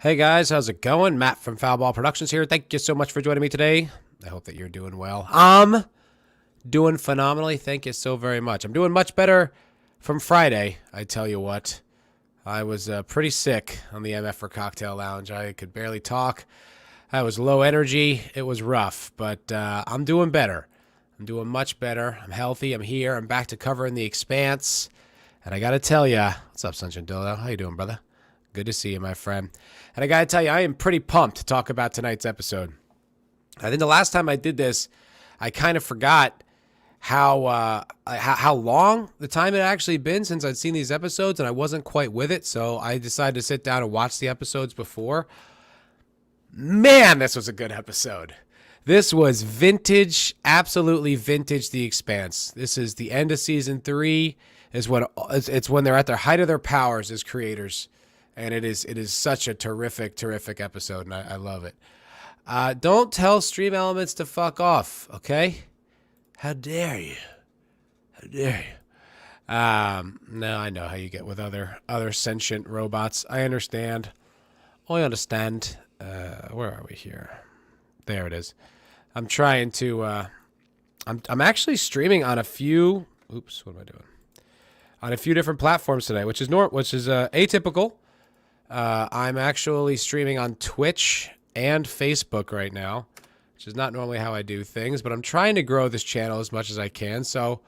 Hey guys, how's it going? Matt from Foulball Productions here. Thank you so much for joining me today. I hope that you're doing well. I'm doing phenomenally. Thank you so very much. I'm doing much better from Friday. I tell you what, I was pretty sick on the MF for Cocktail Lounge. I could barely talk. I was low energy. It was rough, but I'm doing better. I'm doing much better. I'm healthy. I'm here. I'm back to covering the Expanse. And I got to tell you, what's up, Sunshine Dildo? How you doing, brother? Good to see you, my friend. And I got to tell you, I am pretty pumped to talk about tonight's episode. I think the last time I did this, I kind of forgot how long the time had actually been since I'd seen these episodes, and I wasn't quite with it, so I decided to sit down and watch the episodes before. Man, this was a good episode. This was vintage, absolutely vintage The Expanse. This is the end of season 3. It's when they're at their height of their powers as creators. And it is such a terrific, terrific episode, and I love it. Don't tell Stream Elements to fuck off, okay? How dare you? How dare you? No, I know how you get with other sentient robots. I understand. I understand. Where are we here? There it is. I'm trying to. I'm actually streaming on a few. Oops, what am I doing? On a few different platforms today, which is atypical. I'm actually streaming on Twitch and Facebook right now, which is not normally how I do things, but I'm trying to grow this channel as much as I can. So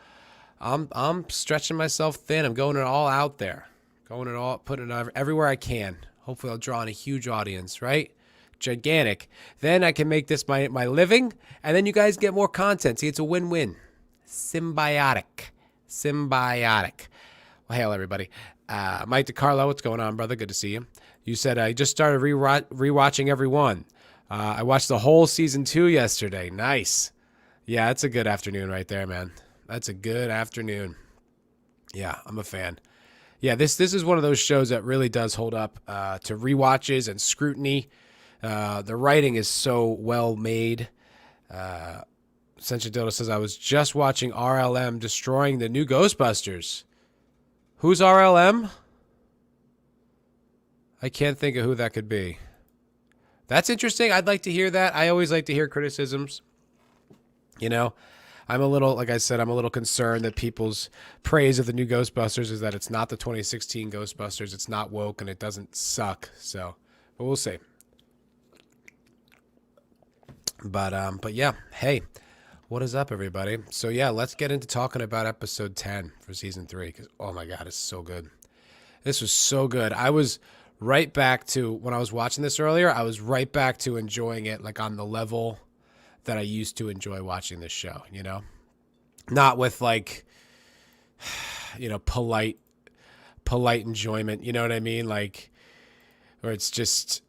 I'm stretching myself thin. I'm going it all out there, putting it everywhere I can. Hopefully I'll draw in a huge audience, right? Gigantic. Then I can make this my living, and then you guys get more content. See, it's a win-win. Symbiotic. Well, hail everybody. Mike DiCarlo, what's going on, brother? Good to see you. You said I just started rewatching every one. I watched the whole season 2 yesterday. Nice. Yeah, that's a good afternoon right there, man. That's a good afternoon. Yeah, I'm a fan. Yeah, this is one of those shows that really does hold up to rewatches and scrutiny. The writing is so well made. Sencha Dildo says, I was just watching RLM destroying the new Ghostbusters. Who's RLM? I can't think of who that could be. That's interesting. I'd like to hear that. I always like to hear criticisms. You know, like I said, I'm a little concerned that people's praise of the new Ghostbusters is that it's not the 2016 Ghostbusters. It's not woke and it doesn't suck. So, but we'll see. But yeah, hey. What is up, everybody? So, yeah, let's get into talking about episode 10 for season 3, because, oh, my God, it's so good. This was so good. I was right back to, when I was watching this earlier, I was right back to enjoying it, like, on the level that I used to enjoy watching this show, you know? Not with, like, you know, polite enjoyment, you know what I mean? Like, where it's just,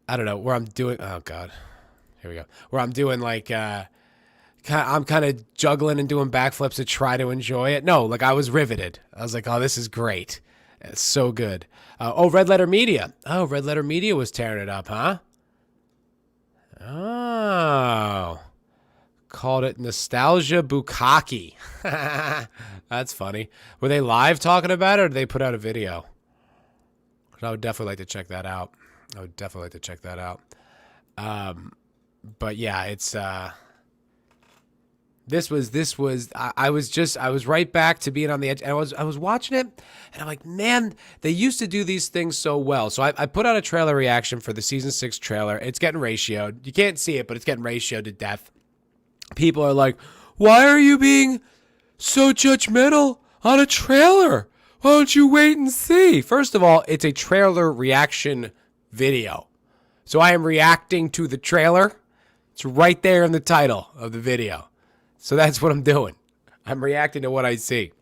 I don't know, where I'm doing, oh, God. Here we go. Where I'm doing like, I'm kind of juggling and doing backflips to try to enjoy it. No, like I was riveted. I was like, oh, this is great. It's so good. Red Letter Media. Oh, Red Letter Media was tearing it up, huh? Oh. Called it Nostalgia Bukkake. That's funny. Were they live talking about it or did they put out a video? I would definitely like to check that out. But yeah, it's this was I was right back to being on the edge. And I was watching it and I'm like, man, they used to do these things so well. So I put out a trailer reaction for the season 6 trailer. It's getting ratioed. You can't see it, but it's getting ratioed to death. People are like, why are you being so judgmental on a trailer? Why don't you wait and see? First of all, it's a trailer reaction video. So I am reacting to the trailer. It's right there in the title of the video. So that's what I'm doing. I'm reacting to what I see.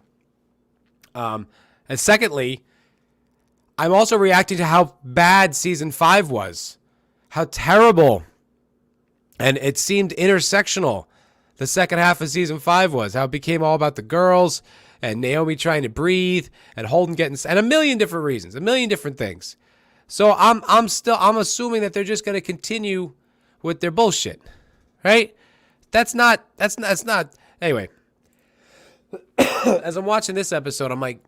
And secondly, I'm also reacting to how bad season 5 was. How terrible. And it seemed intersectional. The second half of season 5 was. How it became all about the girls and Naomi trying to breathe and Holden getting... And a million different reasons. A million different things. So I'm assuming that they're just going to continue with their bullshit, right? That's not, anyway, as I'm watching this episode, I'm like,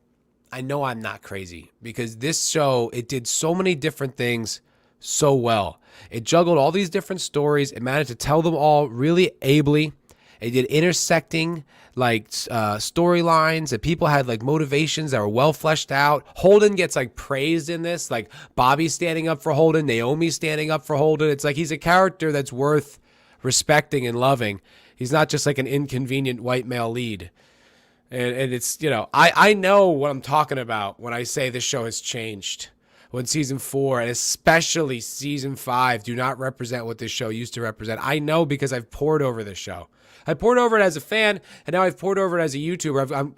I know I'm not crazy because this show, it did so many different things so well. It juggled all these different stories. It managed to tell them all really ably. It did intersecting like storylines, that people had like motivations that were well fleshed out. Holden gets like praised in this, like Bobbie standing up for Holden, Naomi standing up for Holden. It's like he's a character that's worth respecting and loving. He's not just like an inconvenient white male lead. And it's, you know, I know what I'm talking about when I say this show has changed. When season 4 and especially season 5 do not represent what this show used to represent. I know because I've poured over this show. I poured over it as a fan, and now I've poured over it as a YouTuber.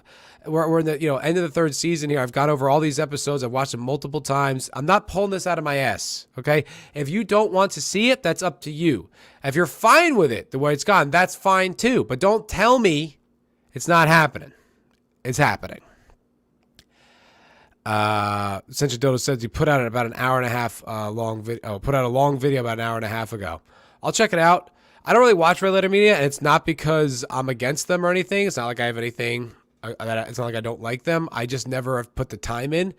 We're in the end of the 3rd season here. I've gone over all these episodes. I've watched them multiple times. I'm not pulling this out of my ass, okay? If you don't want to see it, that's up to you. If you're fine with it the way it's gone, that's fine too. But don't tell me it's not happening. It's happening. Central Dodo says he put out about an hour and a half long video. Put out a long video about an hour and a half ago. I'll check it out. I don't really watch Red Letter Media, and it's not because I'm against them or anything. It's not like I have anything. It's not like I don't like them. I just never have put the time in.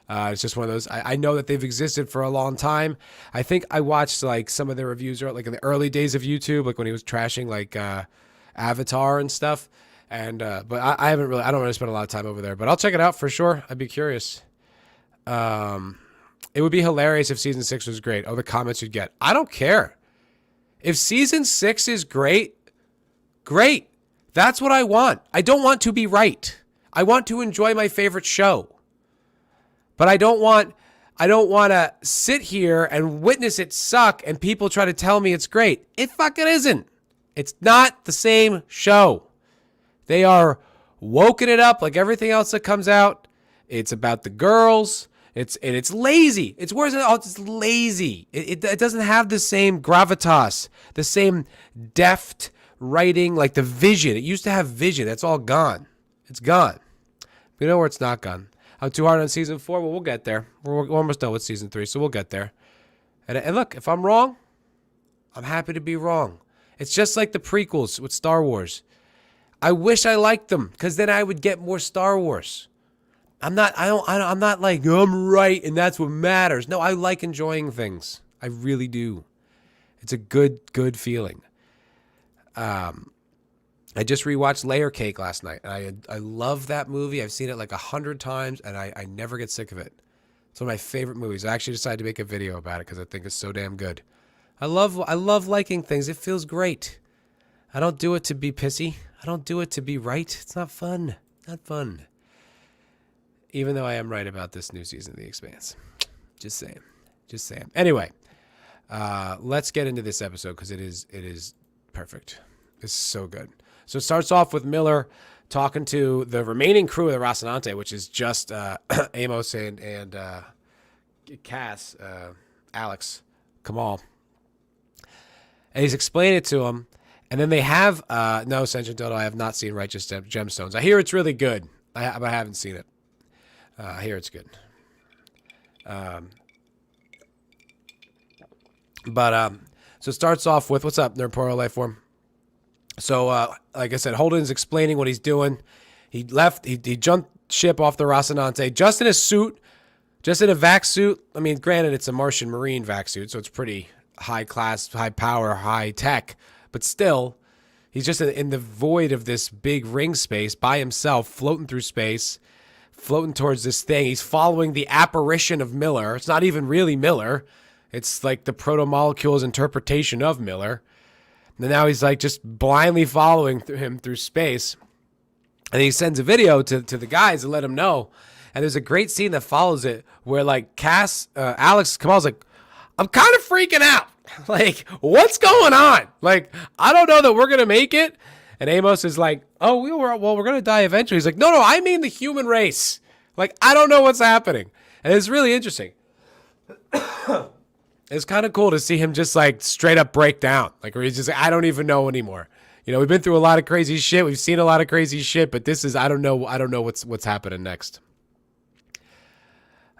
It's just one of those. I know that they've existed for a long time. I think I watched like some of their reviews, like in the early days of YouTube, like when he was trashing like Avatar and stuff. And but I don't really spend a lot of time over there. But I'll check it out for sure. I'd be curious. It would be hilarious if season 6 was great. Oh, the comments you'd get. I don't care. If season 6 is great, great. That's what I want. I don't want to be right. I want to enjoy my favorite show. But I don't want to sit here and witness it suck and people try to tell me it's great. It fucking isn't. It's not the same show. They are woken it up like everything else that comes out. It's about the girls. It's lazy. It's worse than it's lazy. It doesn't have the same gravitas, the same deft writing, like the vision. It used to have vision. That's all gone. It's gone. We know where it's not gone. I'm too hard on season 4. Well, we'll get there. We're almost done with season 3, so we'll get there. And look, if I'm wrong, I'm happy to be wrong. It's just like the prequels with Star Wars. I wish I liked them because then I would get more Star Wars. I'm not like, I'm right and that's what matters. No, I like enjoying things. I really do. It's a good feeling. I just rewatched Layer Cake last night. And I love that movie. I've seen it like 100 times and I never get sick of it. It's one of my favorite movies. I actually decided to make a video about it because I think it's so damn good. I love liking things. It feels great. I don't do it to be pissy. I don't do it to be right. It's not fun. Not fun. Even though I am right about this new season of The Expanse. Just saying. Anyway, let's get into this episode because it is perfect. It's so good. So it starts off with Miller talking to the remaining crew of the Rocinante, which is just Amos and Cass, Alex, Kamal. And he's explaining it to him. And then they have, no, Sension Dodo, I have not seen Righteous Gemstones. I hear it's really good, but I haven't seen it. I hear it's good. So it starts off with, what's up, Nerdporo Lifeform? So, like I said, Holden's explaining what he's doing. He left, he jumped ship off the Rocinante, just in a suit, just in a vac suit. I mean, granted, it's a Martian Marine vac suit, so it's pretty high class, high power, high tech. But still, he's just in the void of this big ring space by himself, floating through space, floating towards this thing. He's following the apparition of Miller. It's not even really Miller. It's like the proto-molecule's interpretation of Miller. And now he's like just blindly following him through space. And he sends a video to the guys to let them know. And there's a great scene that follows it where like Alex Kamal's like, I'm kind of freaking out. Like, what's going on? Like, I don't know that we're going to make it. And Amos is like, oh, we're going to die eventually. He's like, no, I mean the human race. Like, I don't know what's happening. And it's really interesting. It's kind of cool to see him just like straight up break down. Like, where he's just like, I don't even know anymore. You know, we've been through a lot of crazy shit. We've seen a lot of crazy shit, but this is, I don't know what's happening next.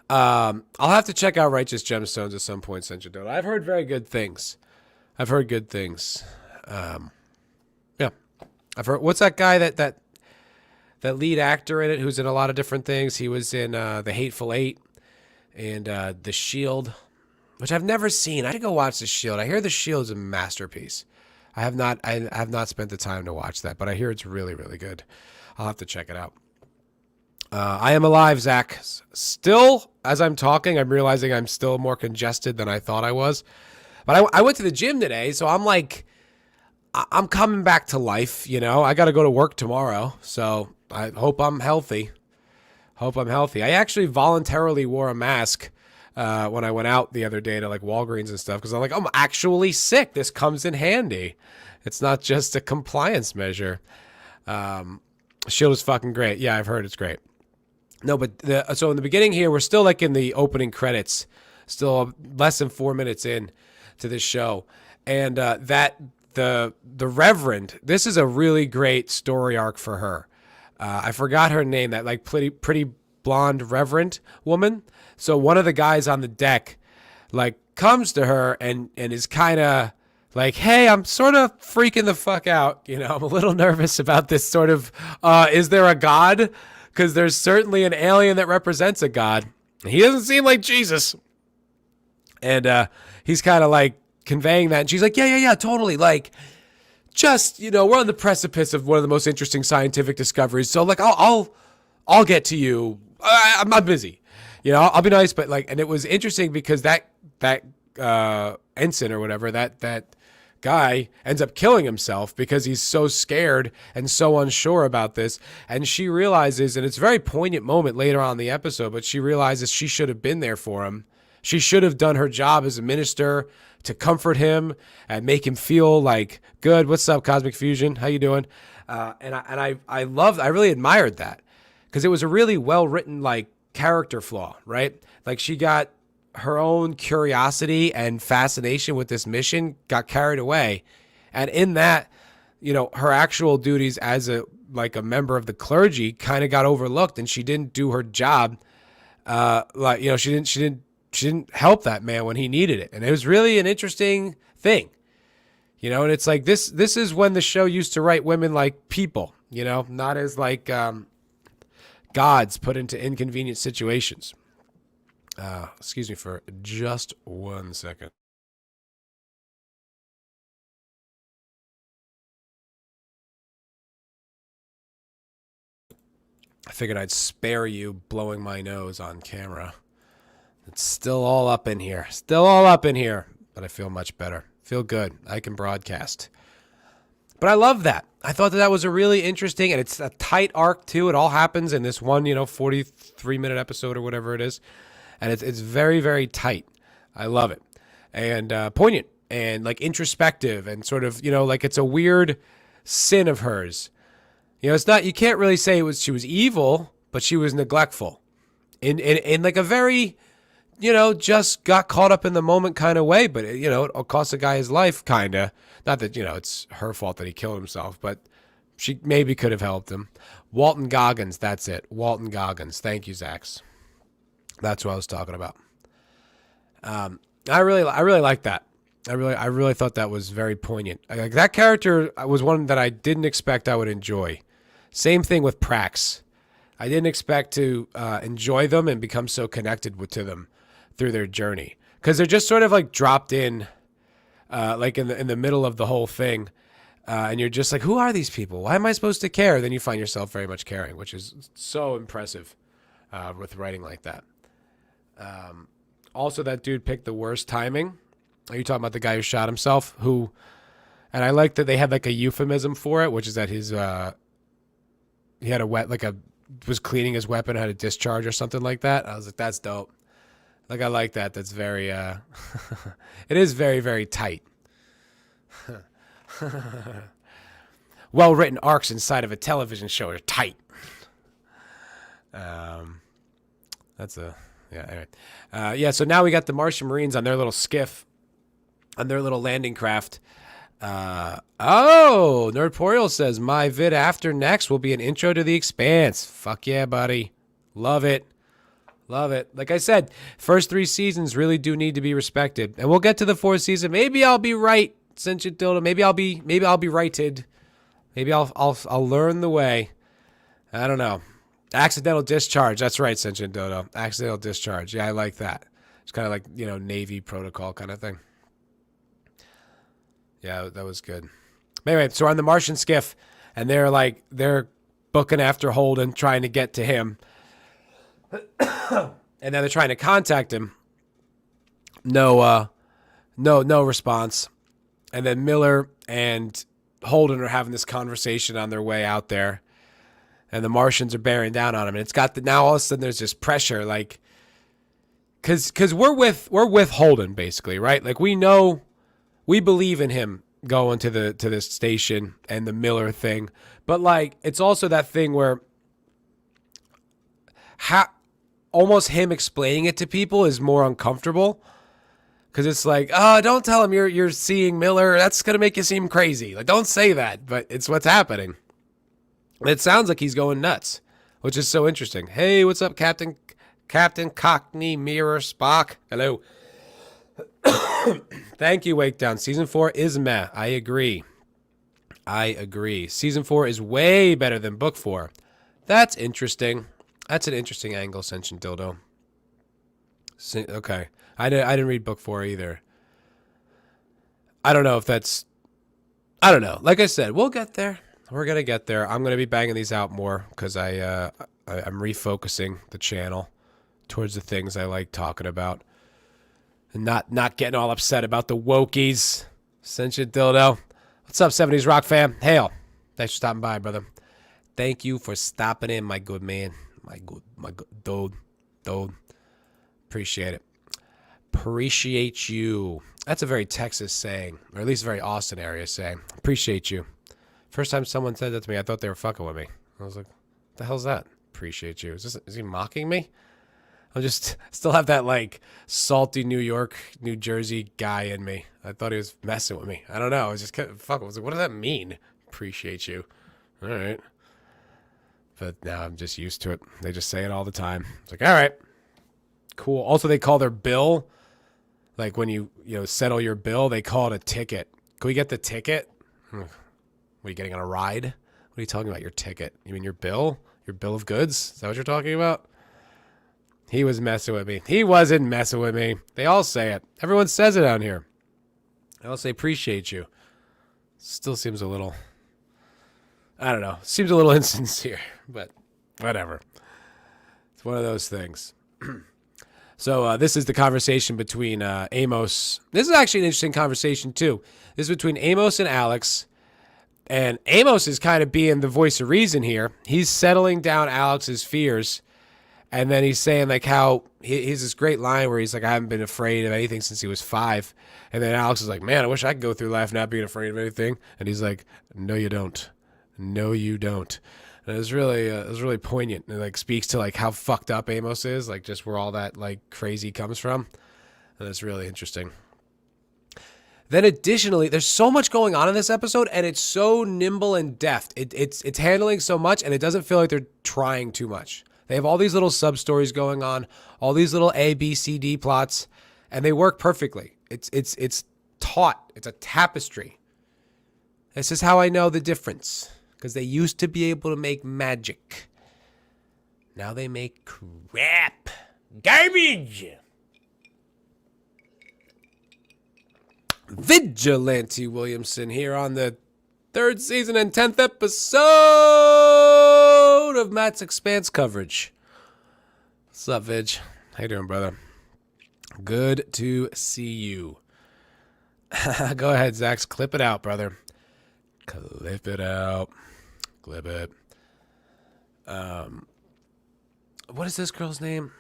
I'll have to check out Righteous Gemstones at some point, Senjadota. I've heard very good things. Yeah. I've heard, what's that guy that that lead actor in it, who's in a lot of different things. He was in The Hateful Eight and The Shield, which I've never seen. I should go watch The Shield. I hear The Shield is a masterpiece. I have not spent the time to watch that, but I hear it's really, really good. I'll have to check it out. I am alive, Zach. Still, as I'm talking, I'm realizing I'm still more congested than I thought I was. But I went to the gym today, so I'm like, I'm coming back to life, you know. I got to go to work tomorrow, so I hope I'm healthy. I actually voluntarily wore a mask when I went out the other day to like Walgreens and stuff because I'm like, I'm actually sick. This comes in handy. It's not just a compliance measure. Shield is fucking great. Yeah, I've heard it's great. No, but so in the beginning here, we're still like in the opening credits, still less than 4 minutes in to this show. And the Reverend, this is a really great story arc for her. I forgot her name, that like pretty blonde Reverend woman. So one of the guys on the deck like comes to her and is kind of like, hey, I'm sort of freaking the fuck out. You know, I'm a little nervous about this sort of, is there a God? Because there's certainly an alien that represents a God. He doesn't seem like Jesus. And he's kind of like conveying that. And she's like, yeah, totally. Like, just, you know, we're on the precipice of one of the most interesting scientific discoveries. So like, I'll get to you. I'm busy. You know, I'll be nice. But like, and it was interesting because that ensign or whatever, that guy ends up killing himself because he's so scared and so unsure about this. And she realizes, and it's a very poignant moment later on in the episode, but she realizes she should have been there for him. She should have done her job as a minister to comfort him and make him feel like good. What's up, Cosmic Fusion? How you doing? And I really admired that because it was a really well written like character flaw, right? Like she got her own curiosity and fascination with this mission got carried away. And in that, you know, her actual duties as a member of the clergy kind of got overlooked and she didn't do her job. Like, you know, she didn't help that man when he needed it. And it was really an interesting thing, you know, and it's like, this is when the show used to write women like people, you know, not as like, gods put into inconvenient situations. Excuse me for just 1 second. I figured I'd spare you blowing my nose on camera. It's still all up in here. But I feel much better. Feel good. I can broadcast. But I love that. I thought that was a really interesting, and it's a tight arc too. It all happens in this one, 43-minute episode or whatever it is. And it's very, very tight. I love it. And poignant and like introspective and sort of, like it's a weird sin of hers. It's not, you can't really say she was evil, but she was neglectful in like a very, just got caught up in the moment kind of way. But, it cost a guy his life kind of. Not that, it's her fault that he killed himself, but she maybe could have helped him. Walton Goggins, that's it. Walton Goggins. Thank you, Zax. That's what I was talking about. I really like that. I really thought that was very poignant. Like that character was one that I didn't expect I would enjoy. Same thing with Prax. I didn't expect to enjoy them and become so connected to them through their journey because they're just sort of like dropped in, like in the middle of the whole thing, and you're just like, who are these people? Why am I supposed to care? Then you find yourself very much caring, which is so impressive with writing like that. Also, that dude picked the worst timing. Are you talking about the guy who shot himself? And I like that they had like a euphemism for it, which is that his he had was cleaning his weapon, had a discharge or something like that. I was like, that's dope. Like I like that. That's very it is very, very tight. Well written arcs inside of a television show are tight. That's a. Yeah, anyway. So now we got the Martian Marines on their little skiff, on their little landing craft. Nerdporial says, my vid after next will be an intro to the Expanse. Fuck yeah, buddy. Love it. Like I said, first 3 seasons really do need to be respected. And we'll get to the 4th season. Maybe I'll be right, Dildo. Maybe I'll be righted. Maybe I'll learn the way. I don't know. Accidental discharge. That's right, Sentient Dodo. Accidental discharge. Yeah, I like that. It's kind of like, Navy protocol kind of thing. Yeah, that was good. Anyway, so we're on the Martian skiff, and they're booking after Holden, trying to get to him. And then they're trying to contact him. No response. And then Miller and Holden are having this conversation on their way out there. And the Martians are bearing down on him. And it's got now all of a sudden there's this pressure, like, cause we're with Holden basically, right? Like we believe in him going to the station and the Miller thing. But like it's also that thing where almost him explaining it to people is more uncomfortable. Cause it's like, oh, don't tell him you're seeing Miller. That's gonna make you seem crazy. Like, don't say that, but it's what's happening. It sounds like he's going nuts, which is so interesting. Hey, what's up, Captain Cockney Mirror Spock? Hello. Thank you, Wake Down. Season 4 is meh. I agree. Season 4 is way better than book 4. That's interesting. That's an interesting angle, Sentient Dildo. Okay. I didn't read book 4 either. I don't know if that's... I don't know. Like I said, we'll get there. We're going to get there. I'm going to be banging these out more because I'm refocusing the channel towards the things I like talking about. And not getting all upset about the wokies. Sentient Dildo. What's up, 70s Rock fam? Hail. Thanks for stopping by, brother. Thank you for stopping in, my good man. My good dude. Appreciate it. Appreciate you. That's a very Texas saying, or at least a very Austin area saying. Appreciate you. First time someone said that to me, I thought they were fucking with me. I was like, what the hell's that? Appreciate you. Is he mocking me? I just still have that like salty New York, New Jersey guy in me. I thought he was messing with me. I don't know. I was just fucking. I was like, what does that mean? Appreciate you. All right. But now I'm just used to it. They just say it all the time. It's like, all right, cool. Also, they call their bill, like when you settle your bill, they call it a ticket. Can we get the ticket? What are you getting on a ride? What are you talking about? Your ticket? You mean your bill? Your bill of goods? Is that what you're talking about? He was messing with me. He wasn't messing with me. They all say it. Everyone says it out here. They all say appreciate you. Still seems a little, I don't know. Seems a little insincere, but whatever. It's one of those things. So this is the conversation between Amos. This is actually an interesting conversation too. This is between Amos and Alex. And Amos is kind of being the voice of reason here. He's settling down Alex's fears. And then he's saying like how he has this great line where he's like, I haven't been afraid of anything since he was 5. And then Alex is like, man, I wish I could go through life not being afraid of anything. And he's like, no, you don't. No, you don't. And it was really poignant. And it like speaks to like how fucked up Amos is, like just where all that like crazy comes from. And it's really interesting. Then additionally, there's so much going on in this episode, and it's so nimble and deft. It's handling so much, and it doesn't feel like they're trying too much. They have all these little sub-stories going on, all these little A, B, C, D plots, and they work perfectly. It's taut. It's a tapestry. This is how I know the difference, because they used to be able to make magic. Now they make crap. Garbage. Vigilante Williamson here on the 3rd season and 10th episode of Matt's Expanse coverage. What's up, Vig? How you doing, brother? Good to see you. Go ahead, Zax. Clip it out, brother. Clip it out. Clip it. What is this girl's name?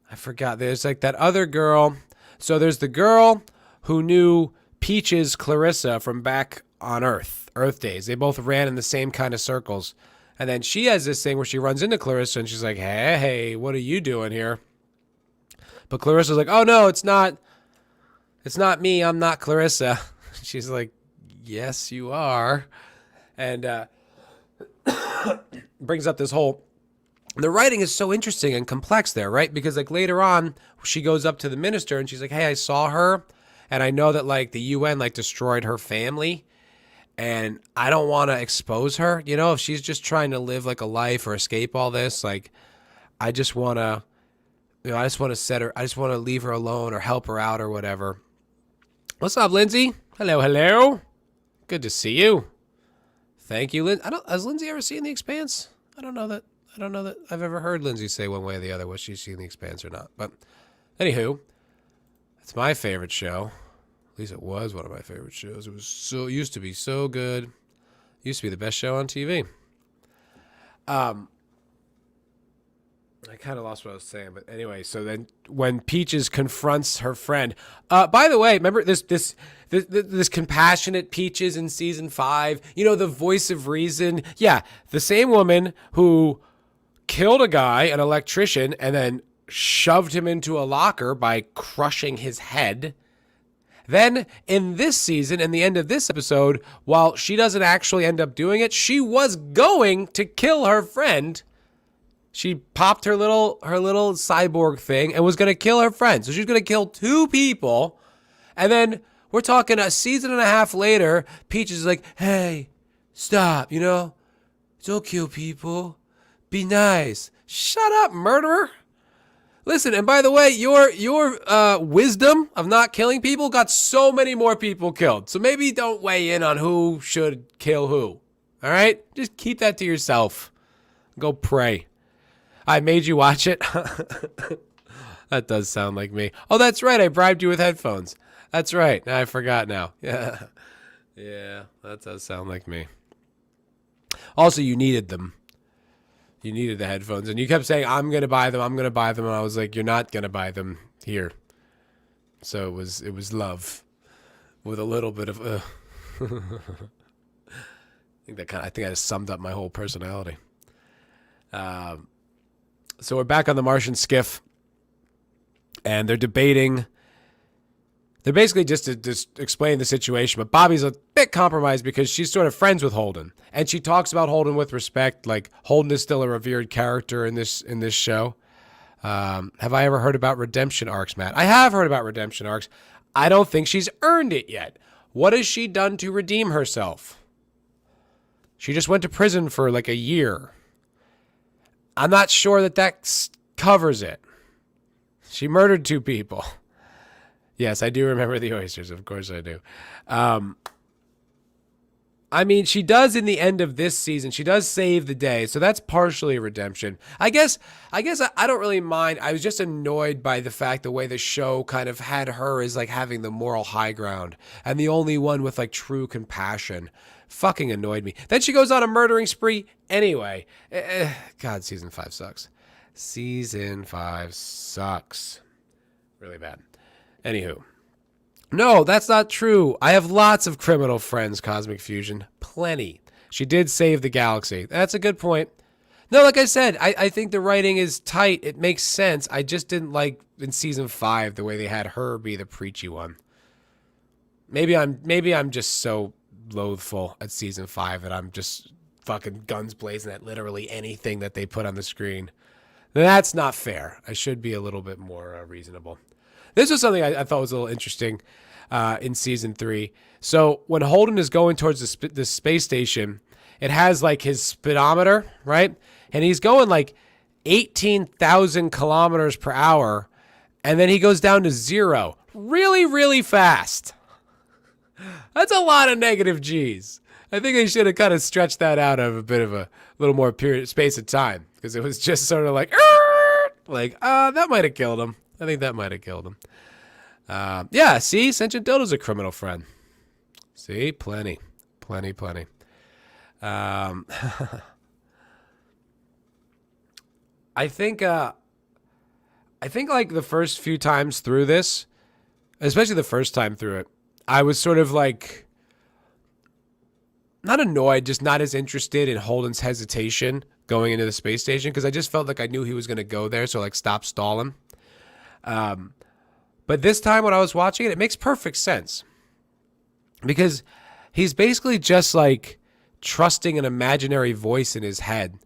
I forgot. There's like that other girl. So there's the girl who knew Peach's Clarissa from back on Earth days. They both ran in the same kind of circles. And then she has this thing where she runs into Clarissa and she's like, hey, what are you doing here? But Clarissa's like, oh, no, it's not me. I'm not Clarissa. She's like, yes, you are. And brings up this whole... The writing is so interesting and complex there, right? Because like later on, she goes up to the minister and she's like, hey, I saw her. And I know that like the UN like destroyed her family. And I don't want to expose her. You know, if she's just trying to live like a life or escape all this, like, I just want to, I just want to I just want to leave her alone or help her out or whatever. What's up, Lindsay? Hello, hello. Good to see you. Thank you, Lynn. Has Lindsay ever seen The Expanse? I don't know that I've ever heard Lindsay say one way or the other whether she's seen The Expanse or not. But anywho, it's my favorite show. At least it was one of my favorite shows. It used to be so good. It used to be the best show on TV. I kind of lost what I was saying, but anyway, so then when Peaches confronts her friend, by the way, remember this compassionate Peaches in season 5, you know, the voice of reason. Yeah. The same woman who killed a guy, an electrician, and then shoved him into a locker by crushing his head. Then in this season, in the end of this episode, while she doesn't actually end up doing it, she was going to kill her friend. She popped her little cyborg thing and was going to kill her friend. So she's going to kill 2 people. And then we're talking a season and a half later, Peaches is like, hey, stop, you know? Don't kill people. Be nice. Shut up, murderer. Listen, and by the way, your wisdom of not killing people got so many more people killed. So maybe don't weigh in on who should kill who. All right? Just keep that to yourself. Go pray. I made you watch it. That does sound like me. Oh, that's right. I bribed you with headphones. That's right. I forgot now. Yeah. Yeah, that does sound like me. Also, you needed them. You needed the headphones. And you kept saying, I'm going to buy them. I'm going to buy them. And I was like, you're not going to buy them here. So it was love with a little bit of, I think I just summed up my whole personality. So we're back on the Martian skiff, and they're debating. They're basically just to explain the situation, but Bobbie's a bit compromised because she's sort of friends with Holden, and she talks about Holden with respect. Like, Holden is still a revered character in this show. Have I ever heard about redemption arcs, Matt? I have heard about redemption arcs. I don't think she's earned it yet. What has she done to redeem herself? She just went to prison for like a year. I'm not sure that covers it. She murdered 2 people. Yes, I do remember the oysters. Of course I do. I mean, she does in the end of this season. She does save the day. So that's partially a redemption. I guess I don't really mind. I was just annoyed by the fact the way the show kind of had her as like having the moral high ground and the only one with like true compassion. Fucking annoyed me. Then she goes on a murdering spree anyway. God, season 5 sucks. Season 5 sucks. Really bad. Anywho. No, that's not true. I have lots of criminal friends, Cosmic Fusion. Plenty. She did save the galaxy. That's a good point. No, like I said, I think the writing is tight. It makes sense. I just didn't like in season 5 the way they had her be the preachy one. Maybe I'm just so loathful at season 5 that I'm just fucking guns blazing at literally anything that they put on the screen. That's not fair. I should be a little bit more reasonable. This was something I thought was a little interesting in season 3. So when Holden is going towards the space station, it has like his speedometer, right? And he's going like 18,000 kilometers per hour. And then he goes down to 0 really, really fast. That's a lot of negative G's. I think they should have kind of stretched that out of a bit of a little more period space of time because it was just sort of like that might have killed him. I think that might have killed him. Yeah, see, Sentient Dildo's a criminal friend. See, plenty. I think like the first few times through this, especially the first time through it, I was sort of like not annoyed, just not as interested in Holden's hesitation going into the space station because I just felt like I knew he was going to go there, so like stop stalling. But this time when I was watching it, it makes perfect sense because he's basically just like trusting an imaginary voice in his head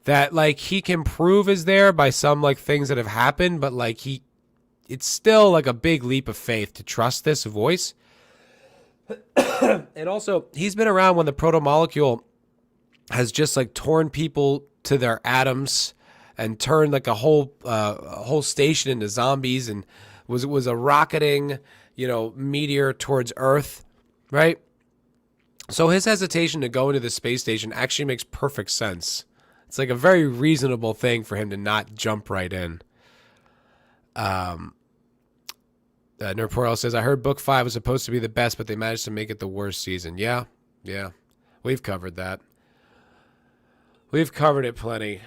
that like he can prove is there by some like things that have happened, but like it's still like a big leap of faith to trust this voice. And also, he's been around when the proto-molecule has just like torn people to their atoms and turned like a whole station into zombies, and was a rocketing, meteor towards Earth, right? So his hesitation to go into the space station actually makes perfect sense. It's like a very reasonable thing for him to not jump right in. Nerporial says, I heard book 5 was supposed to be the best, but they managed to make it the worst season. Yeah. We've covered that. We've covered it plenty.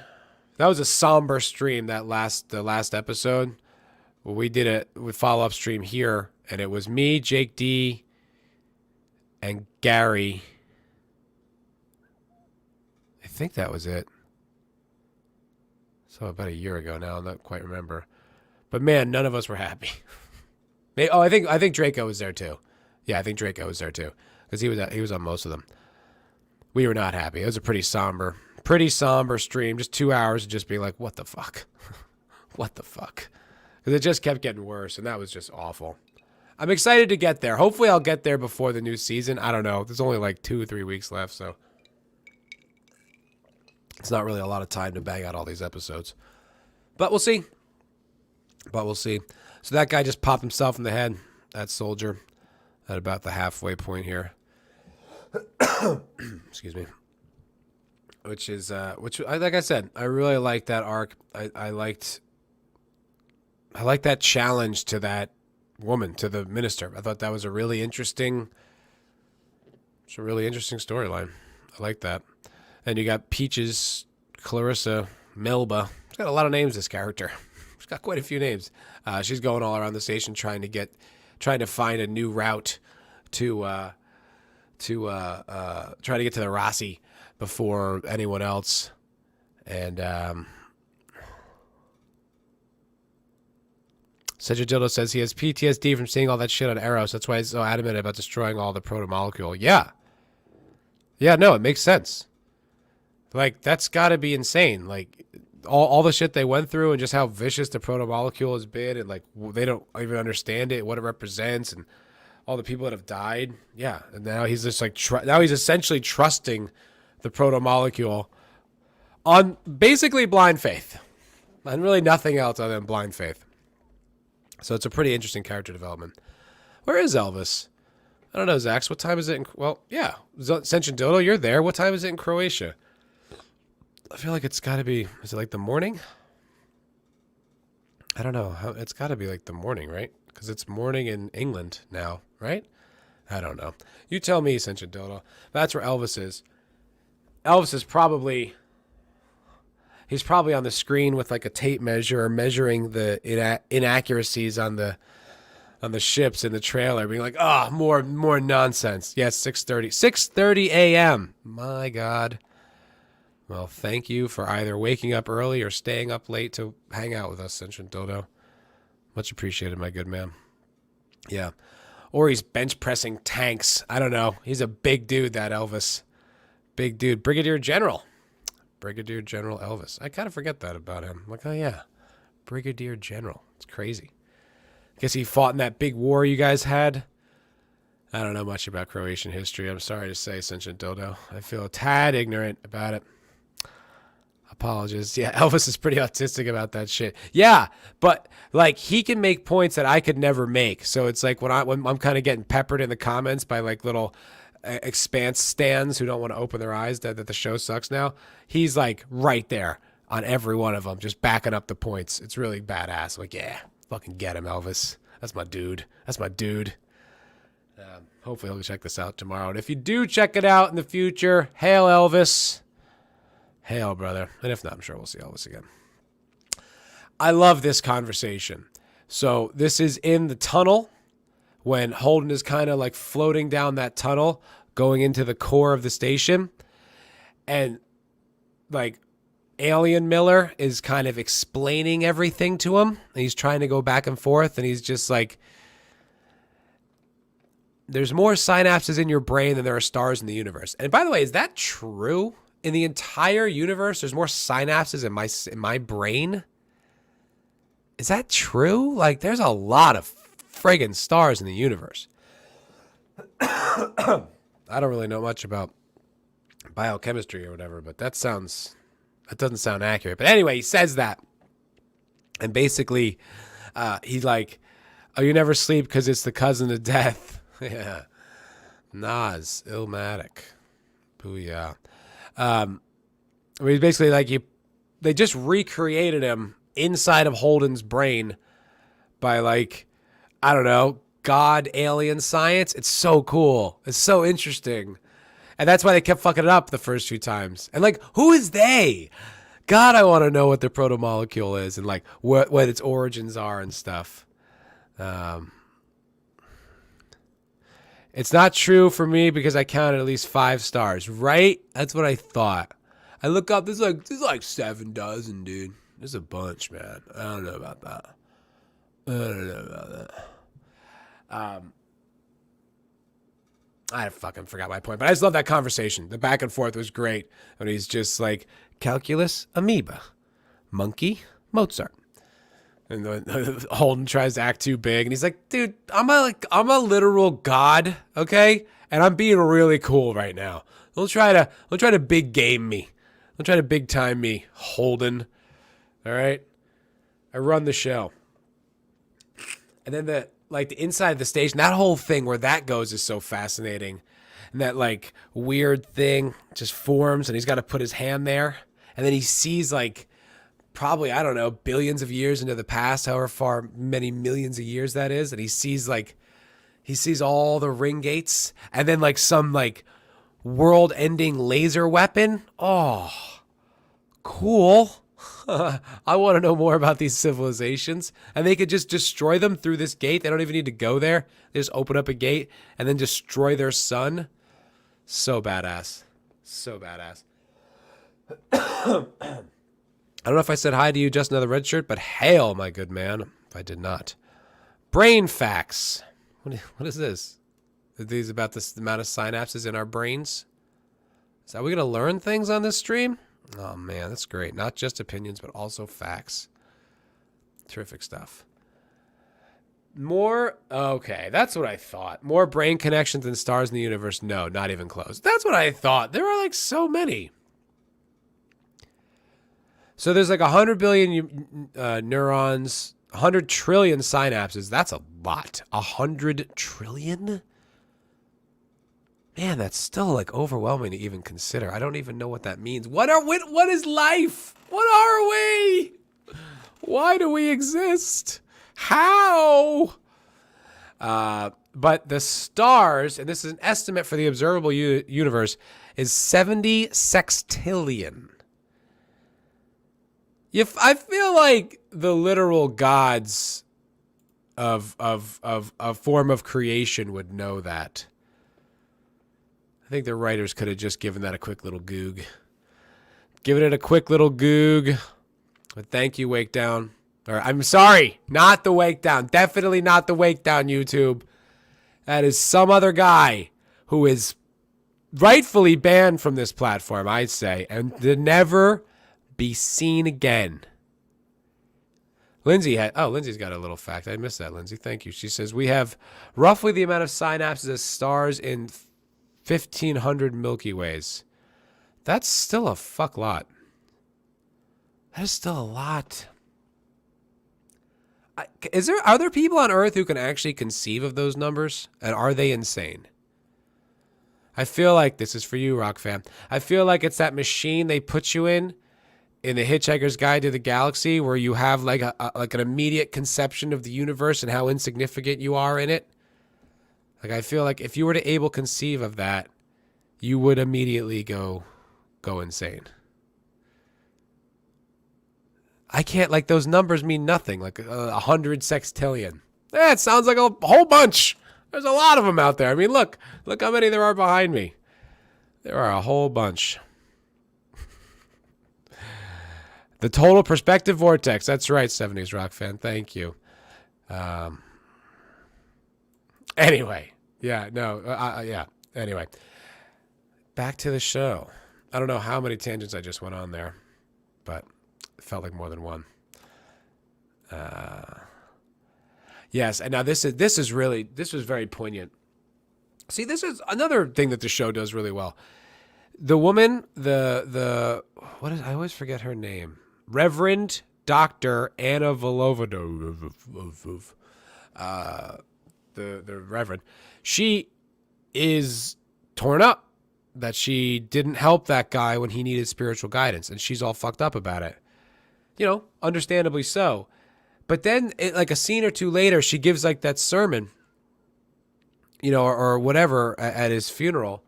That was a somber stream, the last episode. Well, we did it with follow-up stream here, and it was me, Jake D, and Gary. I think that was it. So about a year ago now, I don't quite remember. But man, none of us were happy. I think Draco was there too. Yeah, I think Draco was there too, because he was on most of them. We were not happy. It was a pretty somber stream. Just 2 hours of just being like, what the fuck, what the fuck, because it just kept getting worse, and that was just awful. I'm excited to get there. Hopefully, I'll get there before the new season. I don't know. There's only like 2 or 3 weeks left, so it's not really a lot of time to bang out all these episodes. But we'll see. So that guy just popped himself in the head, that soldier, at about the halfway point here. Excuse me. Which like I said, I really liked that arc. I liked that challenge to that woman, to the minister. I thought that was a really interesting storyline. I like that. And you got Peaches, Clarissa, Melba. She's got a lot of names, this character. She's got quite a few names. She's going all around the station trying to find a new route to try to get to the Rossi before anyone else. And Cedric Dildo says he has PTSD from seeing all that shit on Eros. That's why he's so adamant about destroying all the proto-molecule. Yeah, no, it makes sense. Like, that's got to be insane. Like, all the shit they went through and just how vicious the proto-molecule has been, and like they don't even understand it, what it represents, and all the people that have died. Yeah, and now he's just like now he's essentially trusting the proto-molecule on basically blind faith, and really nothing else other than blind faith. So it's a pretty interesting character development. Where is Elvis? I don't know, Zax. What time is it? Yeah, Sentient Dodo, you're there. What time is it in Croatia? I feel like it's got to be, is it like the morning? I don't know. It's got to be like the morning, right? Because it's morning in England now, right? I don't know. You tell me, Sentient Dodo. That's where Elvis is. Elvis is he's probably on the screen with like a tape measure measuring the inaccuracies on the ships in the trailer, being like, more nonsense. Yes, 6:30 a.m. My God. Well, thank you for either waking up early or staying up late to hang out with us, Sentient Dodo. Much appreciated, my good man. Yeah. Or he's bench pressing tanks. I don't know. He's a big dude, that Elvis. Big dude. Brigadier General Elvis. I kind of forget that about him. I'm like, oh yeah, Brigadier General. It's crazy. I guess he fought in that big war you guys had. I don't know much about Croatian history. I'm sorry to say, Sentient Dodo. I feel a tad ignorant about it. Apologies. Yeah, Elvis is pretty autistic about that shit. Yeah, but like he can make points that I could never make. So it's like when I'm kind of getting peppered in the comments by like little Expanse stands who don't want to open their eyes that the show sucks now. He's like right there on every one of them, just backing up the points. It's really badass. Like, yeah, fucking get him, Elvis. That's my dude. Hopefully he'll check this out tomorrow. And if you do check it out in the future, hail Elvis. Hail, brother. And if not, I'm sure we'll see Elvis again. I love this conversation. So this is in the tunnel when Holden is kind of like floating down that tunnel, going into the core of the station. And like Alien Miller is kind of explaining everything to him. And he's trying to go back and forth. And he's just like, there's more synapses in your brain than there are stars in the universe. And by the way, is that true? In the entire universe, there's more synapses in my brain? Is that true? Like, there's a lot of friggin' stars in the universe. I don't really know much about biochemistry or whatever, but that doesn't sound accurate. But anyway, he says that. And basically, he's like, oh, you never sleep because it's the cousin of death. Yeah. Nas, Illmatic. Booyah. I mean, he's basically like, they just recreated him inside of Holden's brain by, like, I don't know, God, alien science. It's so cool. It's so interesting. And that's why they kept fucking it up the first few times. And, like, who is they? God, I want to know what the protomolecule is and, like, what its origins are and stuff. It's not true for me because I counted at least 5 stars, right? That's what I thought. I look up, there's like 7 dozen, dude. There's a bunch, man. I don't know about that. I fucking forgot my point, but I just love that conversation. The back and forth was great. And he's just like, calculus, amoeba, monkey, Mozart. And Holden tries to act too big, and he's like, dude, I'm a literal god, okay? And I'm being really cool right now. Don't try to big game me. Don't try to big time me, Holden. All right? I run the show. And then the inside of the station, that whole thing where that goes is so fascinating. And that like weird thing just forms, and he's got to put his hand there. And then he sees like probably, I don't know, billions of years into the past, however far many millions of years that is. And he sees all the ring gates, and then like some like world ending laser weapon. Oh, cool. I want to know more about these civilizations. And they could just destroy them through this gate. They don't even need to go there. They just open up a gate and then destroy their sun. So badass. So badass. I don't know if I said hi to you, just another red shirt, but hail, my good man, if I did not. Brain facts. What is this? Are these about the amount of synapses in our brains? Are we going to learn things on this stream? Oh, man, that's great. Not just opinions, but also facts. Terrific stuff. More, okay, that's what I thought. More brain connections than stars in the universe? No, not even close. That's what I thought. There are like so many. So there's like 100 billion neurons, 100 trillion synapses. That's a lot. 100 trillion? Man, that's still like overwhelming to even consider. I don't even know what that means. What is life? What are we? Why do we exist? How? But the stars, and this is an estimate for the observable universe, is 70 sextillion. If I feel like the literal gods of a form of creation would know that. I think the writers could have just given that a quick little goog. Given it a quick little goog. But thank you, Wake Down. Or I'm sorry, not the Wake Down. Definitely not the Wake Down, YouTube. That is some other guy who is rightfully banned from this platform, I'd say, and to never be seen again. Lindsay's got a little fact. I missed that, Lindsay. Thank you. She says, we have roughly the amount of synapses as stars in 1,500 Milky Ways. That's still a fuck lot. That is still a lot. Are there people on Earth who can actually conceive of those numbers? And are they insane? I feel like, this is for you, Rock Fam. I feel like it's that machine they put you in the Hitchhiker's Guide to the Galaxy, where you have like an immediate conception of the universe and how insignificant you are in it. Like, I feel like if you were to able conceive of that, you would immediately go insane. I can't, like, those numbers mean nothing. Like 100 sextillion. That sounds like a whole bunch. There's a lot of them out there. I mean, look how many there are behind me. There are a whole bunch. The total perspective vortex. That's right, 70s rock fan. Thank you. Anyway. Yeah, no. Yeah. Anyway. Back to the show. I don't know how many tangents I just went on there, but it felt like more than one. Yes, and now this was very poignant. See, this is another thing that the show does really well. The woman, what is, I always forget her name. Reverend Dr. Anna Volovodov. The Reverend. She is torn up that she didn't help that guy when he needed spiritual guidance, and she's all fucked up about it. You know, understandably so. But then, like a scene or two later, she gives like that sermon, you know, or whatever at his funeral.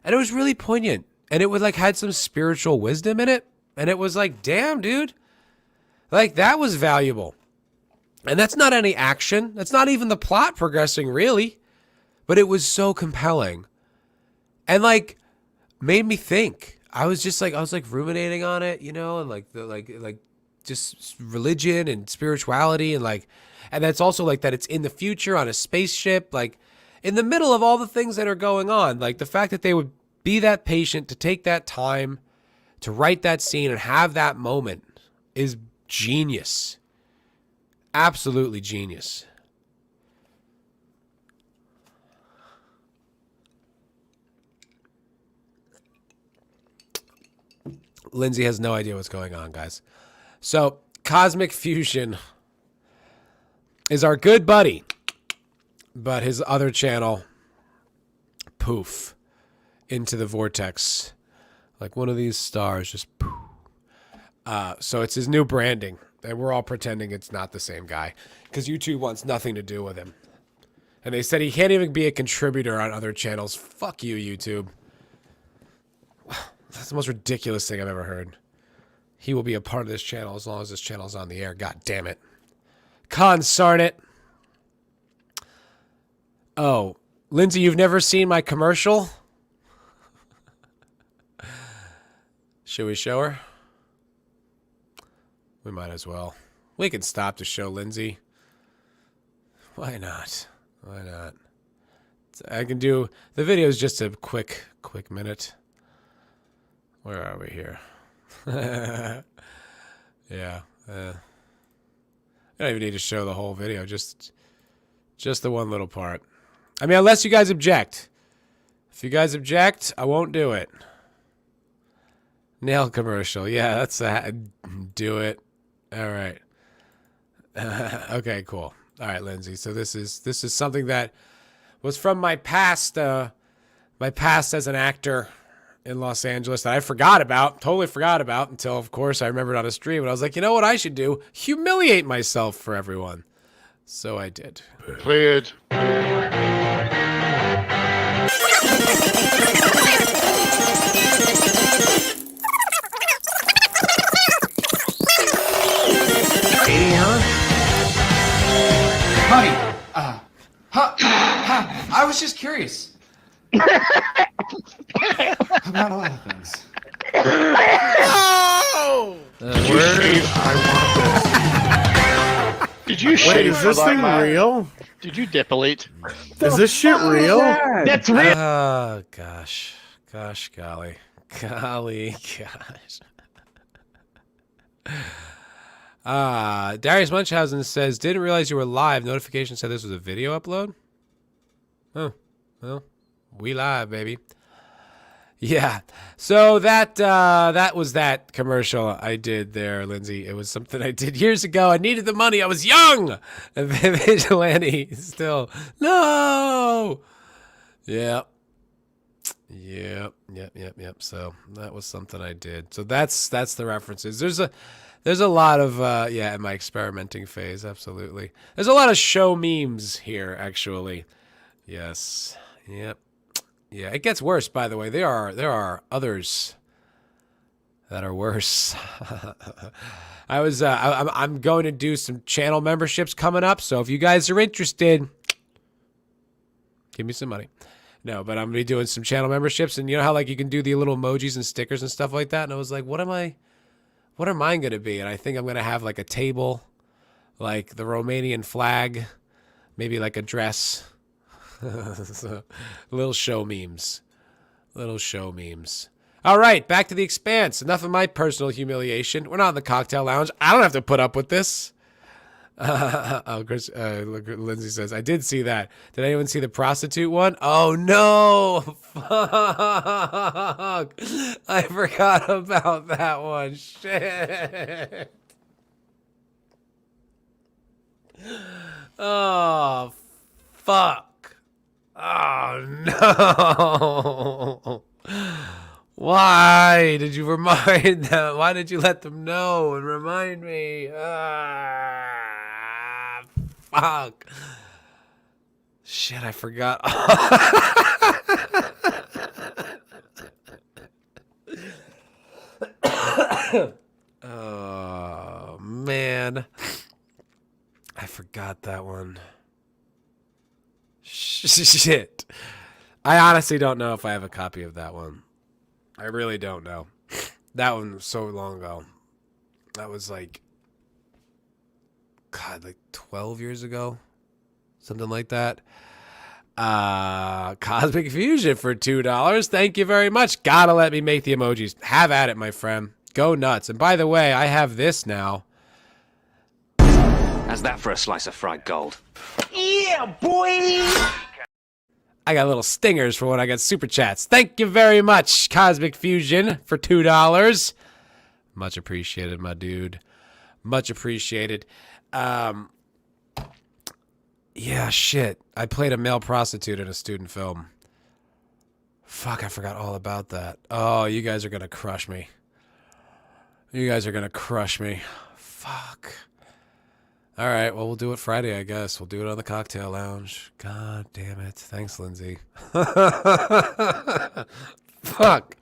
And it was really poignant. And it would like had some spiritual wisdom in it. And it was like, damn, dude. Like that was valuable. And that's not any action. That's not even the plot progressing really. But it was so compelling. And like made me think. I was ruminating on it, you know, and like just religion and spirituality and that's also like that it's in the future on a spaceship, like in the middle of all the things that are going on. Like the fact that they would be that patient to take that time to write that scene and have that moment is genius. Absolutely genius. Lindsay has no idea what's going on, guys. So, Cosmic Fusion is our good buddy, but his other channel, poof, into the vortex. Like one of these stars, just poof. So it's his new branding, and we're all pretending it's not the same guy, because YouTube wants nothing to do with him. And they said he can't even be a contributor on other channels. Fuck you, YouTube. That's the most ridiculous thing I've ever heard. He will be a part of this channel as long as this channel's on the air. God damn it. Consarn it. Oh, Lindsay, you've never seen my commercial? Should we show her? We might as well. We can stop to show Lindsay. Why not? Why not? I can do... The video is just a quick minute. Where are we here? Yeah. I don't even need to show the whole video. Just the one little part. I mean, unless you guys object. If you guys object, I won't do it. Nail commercial. Yeah, that's do it. All right. Okay, cool. All right, Lindsay. So this is something that was from my past as an actor in Los Angeles that I totally forgot about until, of course, I remembered on a stream. And I was like, you know what I should do? Humiliate myself for everyone. So I did. Play it. Honey, I was just curious. About a lot of things. No! Did you shave? Wait, is this thing real? Did you depilate? Is this shit real? That's real. Oh, gosh. Gosh, golly. Golly, gosh. Darius Munchausen says, didn't realize you were live. Notification said this was a video upload. Oh, well, we live, baby. Yeah. So that was that commercial I did there, Lindsay. It was something I did years ago. I needed the money. I was young. And Vigilante still. No. Yep. So that was something I did. So that's the references. There's a lot of in my experimenting phase, absolutely. There's a lot of show memes here, actually. Yes. Yep. Yeah, it gets worse, by the way. There are others that are worse. I'm going to do some channel memberships coming up, so if you guys are interested, give me some money. No, but I'm going to be doing some channel memberships, and you know how like you can do the little emojis and stickers and stuff like that? And I was like, what am mine going to be? And I think I'm going to have like a table, like the Romanian flag, maybe like a dress. So, little show memes. All right, back to the Expanse. Enough of my personal humiliation. We're not in the cocktail lounge. I don't have to put up with this. Oh, Chris, look, Lindsay says, I did see that. Did anyone see the prostitute one? Oh, no. Fuck. I forgot about that one. Shit. Oh, fuck. Oh, no. Why did you remind them? Why did you let them know and remind me? Fuck. Shit, I forgot. Oh, man. I forgot that one. Shit. I honestly don't know if I have a copy of that one. I really don't know. That one was so long ago. That was like, God, like 12 years ago. Something like that. Cosmic Fusion for $2. Thank you very much. Gotta let me make the emojis. Have at it, my friend. Go nuts. And by the way, I have this now. How's that for a slice of fried gold? Yeah, boy! I got little stingers for when I get super chats. Thank you very much, Cosmic Fusion, for $2. Much appreciated, my dude. Much appreciated. Yeah, shit. I played a male prostitute in a student film. Fuck, I forgot all about that. Oh, you guys are gonna crush me. You guys are gonna crush me. Fuck. All right, well, we'll do it Friday, I guess. We'll do it on the cocktail lounge. God damn it. Thanks, Lindsay. Fuck.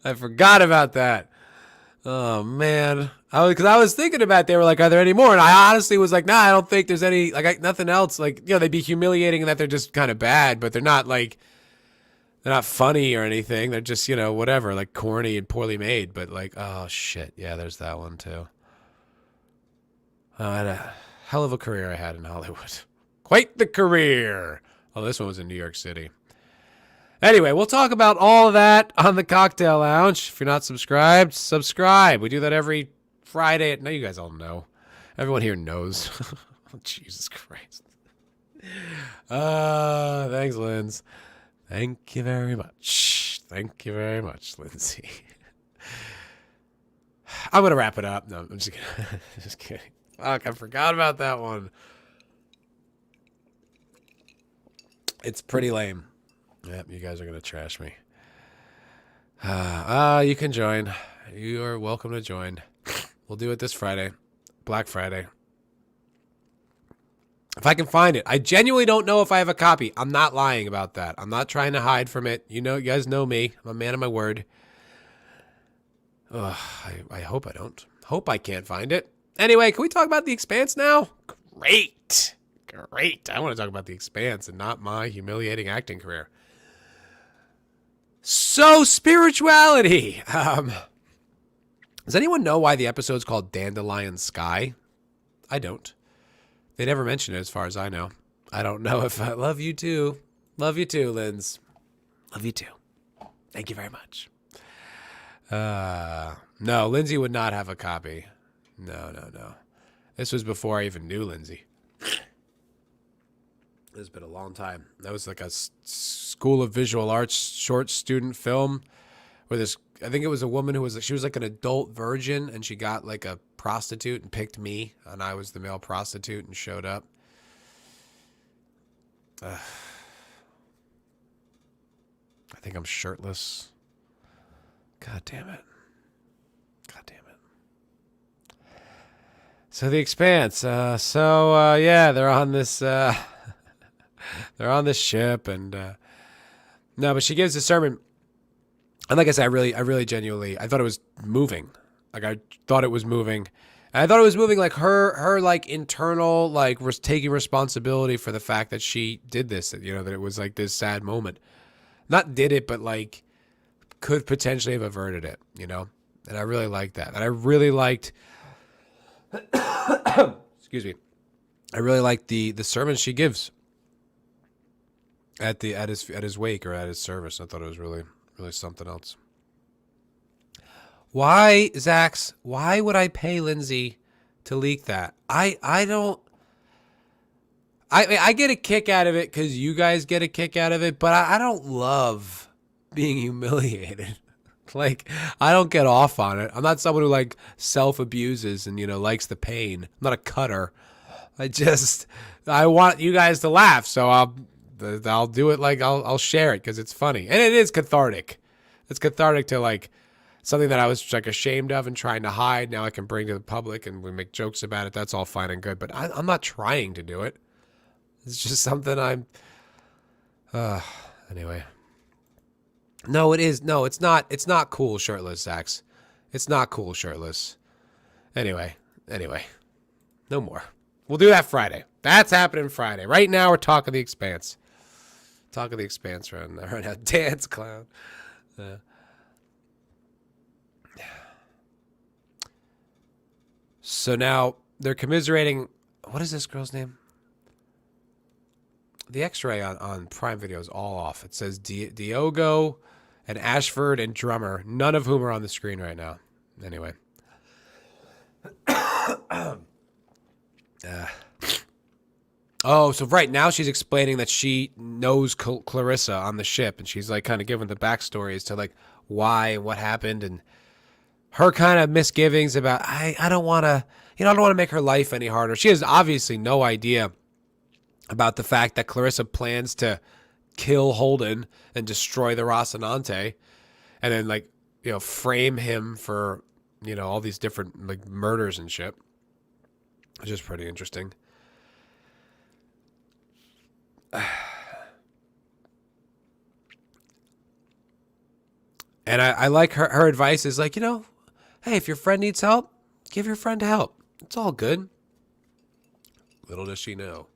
I forgot about that. Oh, man. Because I was thinking about, they were like, are there any more? And I honestly was like, nah, I don't think there's any, like, nothing else. Like, you know, they'd be humiliating in that they're just kind of bad, but they're not, like, they're not funny or anything. They're just, you know, whatever, like, corny and poorly made. But, like, oh, shit. Yeah, there's that one, too. I had a hell of a career I had in Hollywood. Quite the career. Oh, this one was in New York City. Anyway, we'll talk about all of that on the Cocktail Lounge. If you're not subscribed, subscribe. We do that every Friday. No, you guys all know. Everyone here knows. Oh, Jesus Christ. Thanks, Linz. Thank you very much. Thank you very much, Lindsay. I'm going to wrap it up. No, I'm just kidding. Just kidding. Fuck, I forgot about that one. It's pretty lame. Yep, you guys are going to trash me. You can join. You are welcome to join. We'll do it this Friday. Black Friday. If I can find it. I genuinely don't know if I have a copy. I'm not lying about that. I'm not trying to hide from it. You know, you guys know me. I'm a man of my word. Ugh, I hope I don't. Hope I can't find it. Anyway, can we talk about The Expanse now? Great. Great. I want to talk about The Expanse and not my humiliating acting career. So, spirituality. Does anyone know why the episode's called Dandelion Sky? I don't. They never mention it as far as I know. I don't know if I love you too. Love you too, Linz. Love you too. Thank you very much. No, Lindsay would not have a copy. No. This was before I even knew Lindsay. It's been a long time. That was like a School of Visual Arts short student film where this, I think it was a woman who was, she was like an adult virgin and she got like a prostitute and picked me and I was the male prostitute and showed up. I think I'm shirtless. God damn it. God damn it. So The Expanse. Yeah, they're on this, they're on this ship and, no, but she gives a sermon. And like I said, I really genuinely, I thought it was moving. Like I thought it was moving. And I thought it was moving like her like internal, like taking responsibility for the fact that she did this, you know, that it was like this sad moment. Not did it, but like could potentially have averted it, you know? And I really liked that. And I really liked, excuse me. I really liked the sermon she gives at his wake or at his service. I thought it was really something else. Why, Zax, why would I pay Lindsay to leak that. I don't. I get a kick out of it because you guys get a kick out of it, but I don't love being humiliated. Like, I don't get off on it. I'm not someone who like self-abuses and, likes the pain. I'm not a cutter. I want you guys to laugh, so I'll do it. Like, I'll share it because it's funny. And it is cathartic. It's cathartic to like something that I was like ashamed of and trying to hide. Now I can bring to the public and we make jokes about it. That's all fine and good, but I'm not trying to do it. It's just something anyway. No, it is. No, it's not. It's not cool shirtless, Zax. It's not cool shirtless. Anyway. No more. We'll do that Friday. That's happening Friday. Right now, we're talking the Expanse. Talking the Expanse right now. Dance clown. So now they're commiserating. What is this girl's name? The X-ray on Prime Video is all off. It says Diogo and Ashford and Drummer, none of whom are on the screen right now. Anyway. So right now she's explaining that she knows Clarissa on the ship, and she's like kind of giving the backstory as to like why and what happened, and her kind of misgivings about I don't want to, I don't want to make her life any harder. She has obviously no idea about the fact that Clarissa plans to kill Holden and destroy the Rocinante and then like, frame him for, all these different like murders and shit, which is pretty interesting. And I like her advice is like, hey, if your friend needs help, give your friend help. It's all good. Little does she know.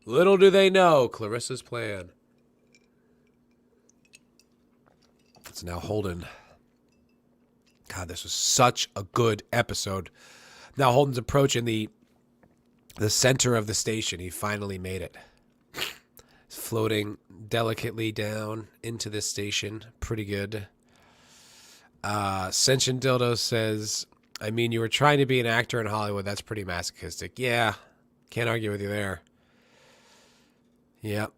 Little do they know Clarissa's plan. It's now Holden. God, this was such a good episode. Now Holden's approaching the center of the station. He finally made it. He's floating delicately down into this station. Pretty good. Sentient Dildo says, I mean, you were trying to be an actor in Hollywood. That's pretty masochistic. Yeah, can't argue with you there. Yep.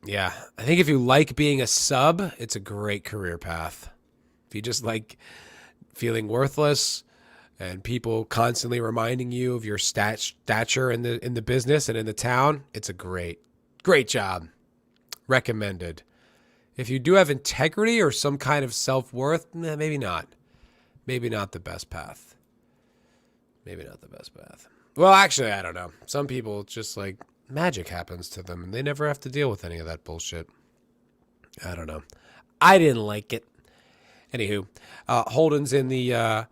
Yeah. I think if you like being a sub, it's a great career path. If you just like feeling worthless and people constantly reminding you of your stature in the business and in the town, it's a great job. Recommended. If you do have integrity or some kind of self-worth, maybe not. Maybe not the best path. Maybe not the best path. Well, actually, I don't know. Some people just like magic happens to them and they never have to deal with any of that bullshit. I don't know. I didn't like it. Anywho, Holden's in the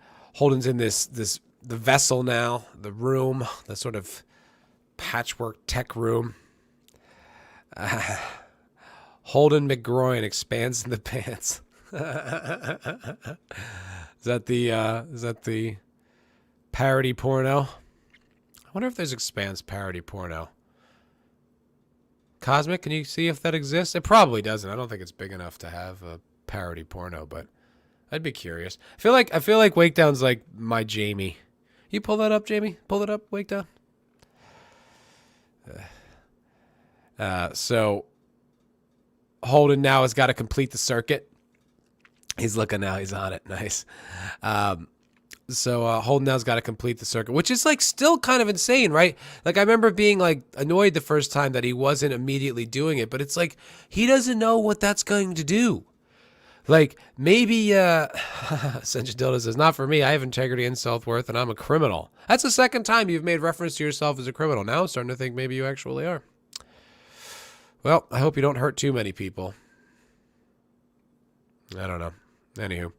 vessel now, the room, the sort of patchwork tech room. Holden McGroin expands in the pants. Is that the parody porno? I wonder if there's Expanse parody porno. Cosmic, can you see if that exists? It probably doesn't. I don't think it's big enough to have a parody porno, but I'd be curious. I feel like Wakedown's like my Jamie. You pull that up, Jamie? Pull it up, Wakedown. So Holden now has got to complete the circuit. He's looking now. He's on it. Nice. So Holden now's got to complete the circuit, which is like still kind of insane, right? Like I remember being like annoyed the first time that he wasn't immediately doing it, but it's like he doesn't know what that's going to do. Like maybe Sentient Dildo says, not for me. I have integrity and self-worth and I'm a criminal. That's the second time you've made reference to yourself as a criminal. Now I'm starting to think maybe you actually are. Well, I hope you don't hurt too many people. I don't know. Anywho.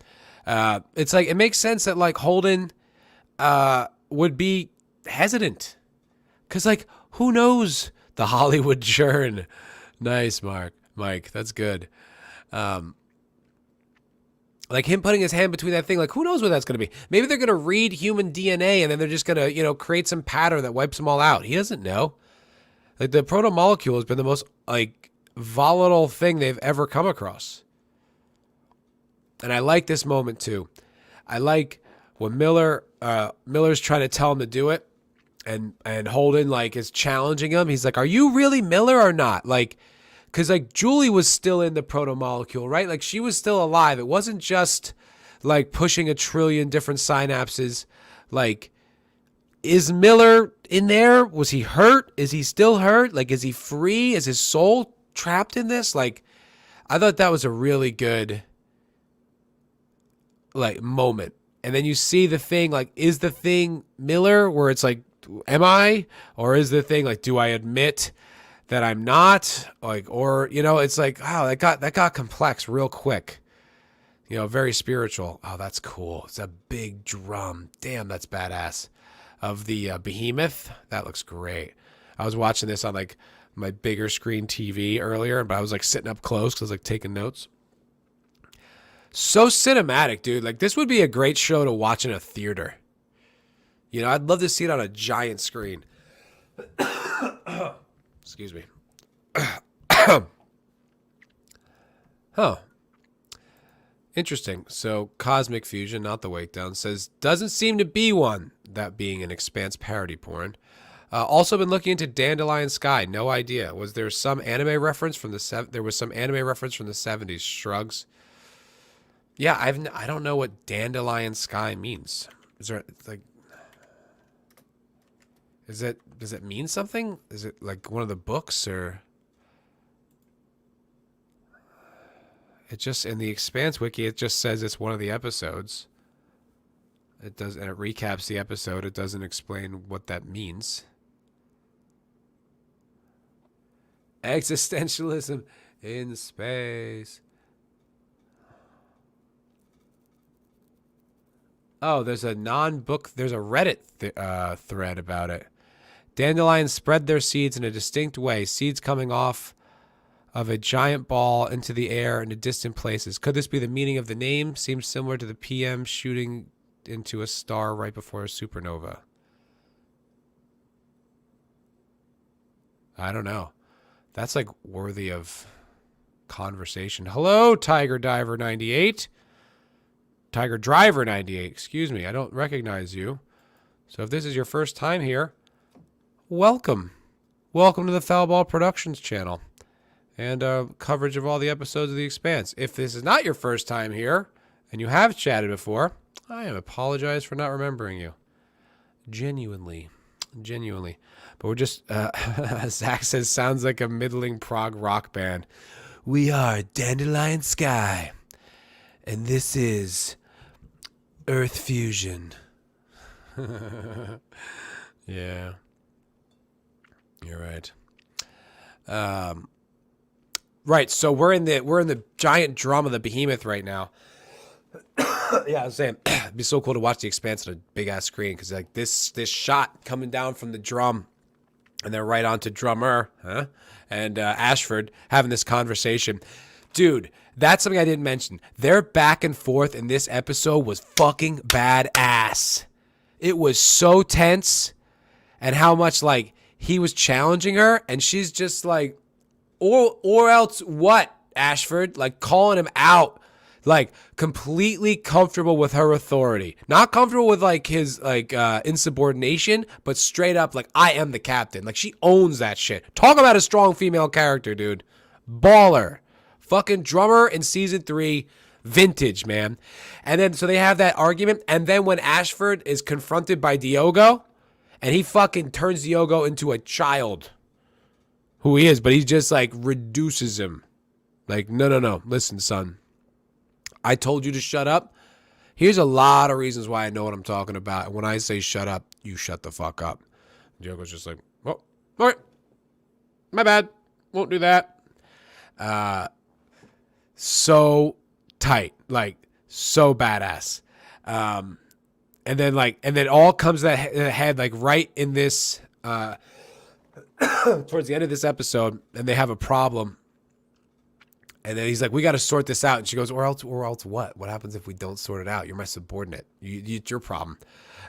It's like, it makes sense that like Holden would be hesitant. Cause like, who knows the Hollywood churn? Nice, Mike. That's good. Like him putting his hand between that thing, like who knows what that's going to be? Maybe they're going to read human DNA and then they're just going to, create some pattern that wipes them all out. He doesn't know. Like the proto-molecule has been the most like volatile thing they've ever come across. And I like this moment too. I like when Miller's trying to tell him to do it, and Holden like is challenging him. He's like, "Are you really Miller or not?" Like, because like Julie was still in the proto molecule, right? Like she was still alive. It wasn't just like pushing a trillion different synapses. Like, is Miller in there? Was he hurt? Is he still hurt? Like, is he free? Is his soul trapped in this? Like, I thought that was a really good like moment. And then you see the thing, like, is the thing Miller where it's like, am I? Or is the thing like, do I admit that I'm not? Like, or, you know, it's like, wow, that got complex real quick. You know, very spiritual. Oh, that's cool. It's a big drum. Damn, that's badass. Of the behemoth. That looks great. I was watching this on like my bigger screen TV earlier, but I was like sitting up close because I was like taking notes. So cinematic, dude. Like, this would be a great show to watch in a theater. You know, I'd love to see it on a giant screen. Excuse me. Huh. Interesting. So, Cosmic Fusion, not the Wake Down, says, doesn't seem to be one, that being an Expanse parody porn. Also been looking into Dandelion Sky. No idea. Was there some anime reference from the There was some anime reference from the 70s. Shrugs. Yeah, I don't know what Dandelion Sky means. Is there like, does it mean something? Is it like one of the books, or it just in the Expanse wiki it just says it's one of the episodes. It does, and it recaps the episode. It doesn't explain what that means. Existentialism in space. Oh, there's a there's a Reddit thread about it. Dandelions spread their seeds in a distinct way, seeds coming off of a giant ball into the air into distant places. Could this be the meaning of the name? Seems similar to the PM shooting into a star right before a supernova. I don't know. That's like worthy of conversation. Hello, Tiger Diver 98. Tiger Driver 98, excuse me. I don't recognize you. So if this is your first time here, welcome. Welcome to the Foulball Productions channel and coverage of all the episodes of The Expanse. If this is not your first time here and you have chatted before, I apologize for not remembering you. Genuinely. But we're just, Zach says, sounds like a middling prog rock band. We are Dandelion Sky, and this is Earth Fusion. Yeah. You're right. Right, so we're in the giant drum of the behemoth right now. Yeah, I was saying it'd be so cool to watch The Expanse on a big ass screen, because like this shot coming down from the drum and then right onto drummer, and Ashford having this conversation. Dude, that's something I didn't mention. Their back and forth in this episode was fucking badass. It was so tense, and how much like he was challenging her, and she's just like, or else what, Ashford? Like calling him out. Like completely comfortable with her authority, not comfortable with like his like insubordination, but straight up like, I am the captain. Like she owns that shit. Talk about a strong female character, dude. Baller. Fucking drummer in season 3, vintage, man. And then so they have that argument, and then when Ashford is confronted by Diogo, and he fucking turns Diogo into a child, who he is, but he just like reduces him. Like, no, listen, son. I told you to shut up. Here's a lot of reasons why I know what I'm talking about. And when I say shut up, you shut the fuck up. Diogo's just like, oh, all right. My bad. Won't do that. So tight. Like, so badass. And then all comes to the head, like right in this, towards the end of this episode, and they have a problem. And then he's like, we got to sort this out. And she goes, or else what? What happens if we don't sort it out? You're my subordinate. It's your problem.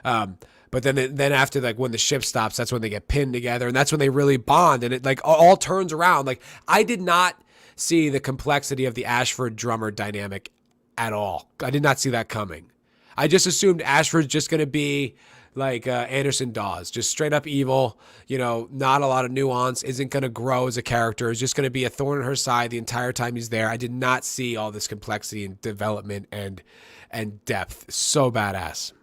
But then after, like, when the ship stops, that's when they get pinned together. And that's when they really bond. And it, like, all turns around. Like, I did not see the complexity of the Ashford drummer dynamic at all. I did not see that coming. I just assumed Ashford's just going to be like Anderson Dawes, just straight up evil, you know, not a lot of nuance, isn't going to grow as a character, is just going to be a thorn in her side the entire time he's there. I did not see all this complexity and development and depth. So badass.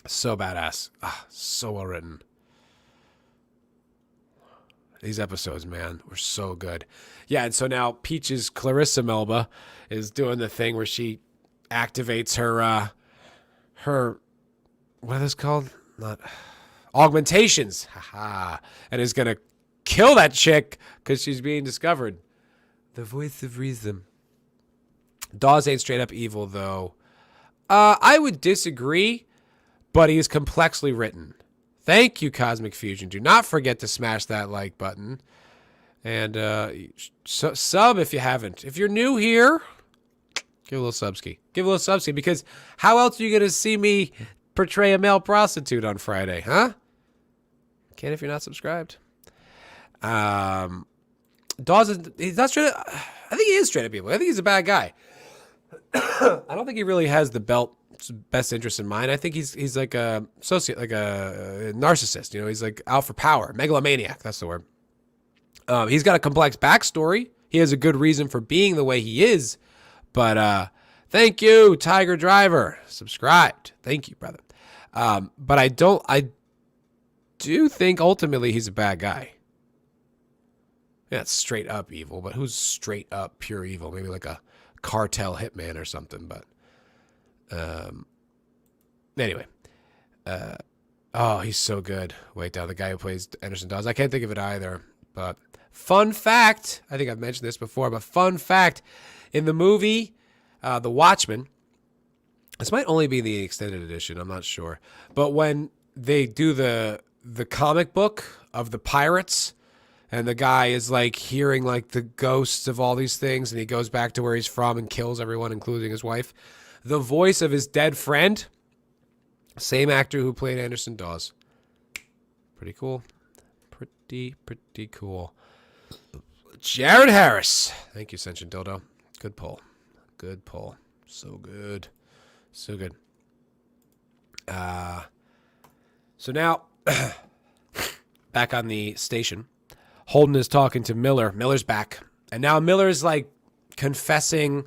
So badass. So well written. These episodes, man, were so good. Yeah, and so now Peach's Clarissa Melba is doing the thing where she activates her what are those called? Not augmentations. Haha. And is gonna kill that chick because she's being discovered. The voice of reason. Dawes ain't straight up evil though. I would disagree, but he is complexly written. Thank you, Cosmic Fusion. Do not forget to smash that like button. And sub if you haven't. If you're new here, give a little subski. Give a little subski, because how else are you going to see me portray a male prostitute on Friday, huh? Can't if you're not subscribed. Dawes he's not straight up, I think he is straight up evil. I think he's a bad guy. I don't think he really has the belt's best interest in mind. I think he's like a sociopath, like a narcissist. You know, he's like out for power, megalomaniac. That's the word. He's got a complex backstory. He has a good reason for being the way he is. But thank you, Tiger Driver, subscribed. Thank you, brother. But I do think ultimately he's a bad guy. Yeah, it's straight up evil, but who's straight up pure evil? Maybe like a cartel hitman or something. But anyway, oh, he's so good. Wait, now the guy who plays Anderson Dawes, I can't think of it either. But fun fact, I think I've mentioned this before, but fun fact, in the movie The Watchmen, this might only be the extended edition, I'm not sure, but when they do the comic book of the pirates, and the guy is like hearing like the ghosts of all these things, and he goes back to where he's from and kills everyone, including his wife, the voice of his dead friend, same actor who played Anderson Dawes. Pretty cool. Pretty cool. Jared Harris. Thank you, Sentient Dildo. Good pull. Good pull. So good. So good. So now, back on the station, Holden is talking to Miller. Miller's back. And now Miller's like confessing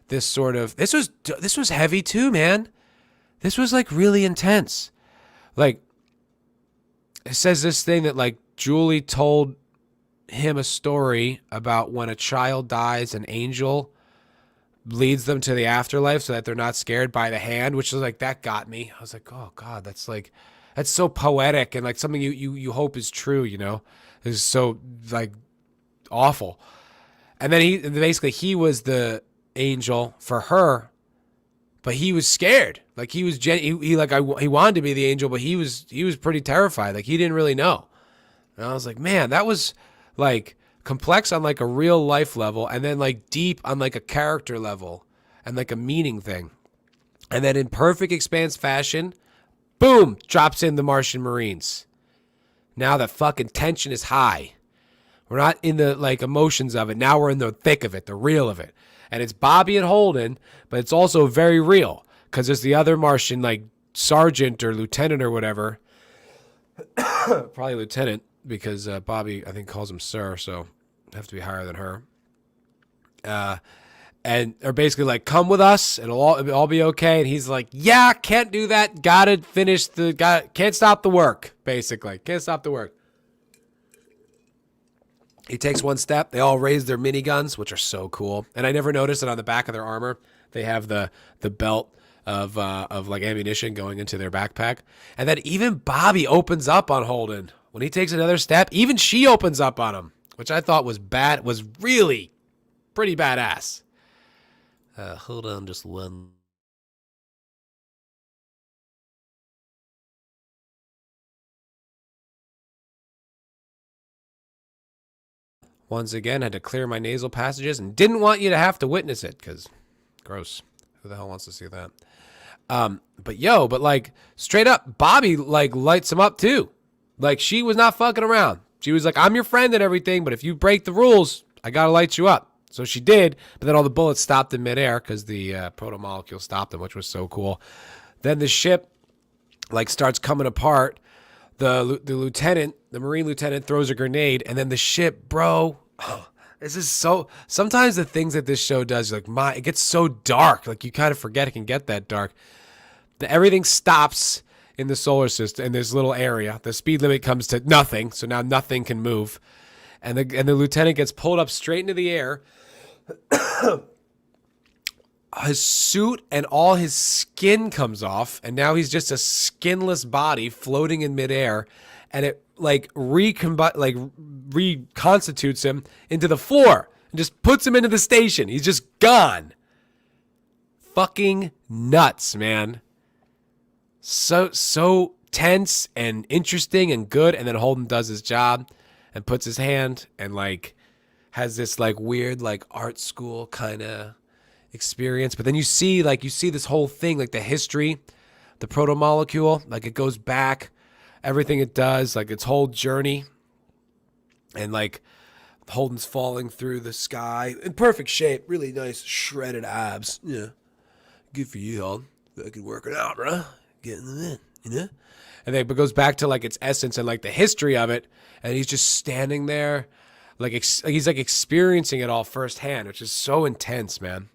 this sort of, this was heavy too, man. This was like really intense. Like, it says this thing that like Julie told him a story about when a child dies, an angel leads them to the afterlife so that they're not scared by the hand, which is like, that got me. I was like, oh God, that's so poetic and like something you hope is true, you know? It's so like awful. And then he was the angel for her, but he was scared. Like he wanted to be the angel, but he was pretty terrified. Like he didn't really know. And I was like, man, that was like complex on like a real life level, and then like deep on like a character level and like a meaning thing. And then in perfect Expanse fashion, boom, drops in the Martian Marines. Now the fucking tension is high. We're not in the like emotions of it. Now we're in the thick of it, the real of it. And it's Bobbie and Holden, but it's also very real because there's the other Martian like sergeant or lieutenant or whatever. Probably lieutenant, because Bobbie, I think, calls him sir, so I have to be higher than her. And they're basically like, come with us, it'll all be okay. And he's like, yeah, can't do that. Can't stop the work, basically. Can't stop the work. He takes one step. They all raise their miniguns, which are so cool. And I never noticed that on the back of their armor, they have the belt of like ammunition going into their backpack. And then even Bobbie opens up on Holden. When he takes another step, even she opens up on him, which I thought was really pretty badass. Hold on just one. Once again, had to clear my nasal passages and didn't want you to have to witness it because gross. Who the hell wants to see that? But like straight up, Bobbie like lights him up too. Like she was not fucking around. She was like, I'm your friend and everything, but if you break the rules, I gotta light you up. So she did, but then all the bullets stopped in midair because the proto-molecule stopped them, which was so cool. Then the ship like starts coming apart. The Marine lieutenant throws a grenade, and then the ship, bro. This is so. Sometimes the things that this show does, like it gets so dark. Like you kind of forget it can get that dark. Everything stops in the solar system in this little area. The speed limit comes to nothing, so now nothing can move, and the lieutenant gets pulled up straight into the air. His suit and all his skin comes off, and now he's just a skinless body floating in midair, and it reconstitutes him into the floor and just puts him into the station. He's just gone. Fucking nuts, man. So tense and interesting and good, and then Holden does his job and puts his hand and like has this like weird like art school kind of experience. But then you see this whole thing, like the history, the proto-molecule, like it goes back, everything it does, like its whole journey, and like Holden's falling through the sky in perfect shape, really nice shredded abs. Yeah, good for you, Holden. Fucking working out, bro. Getting them in, you know? And then it goes back to like its essence and like the history of it, and he's just standing there like he's like experiencing it all firsthand, which is so intense, man.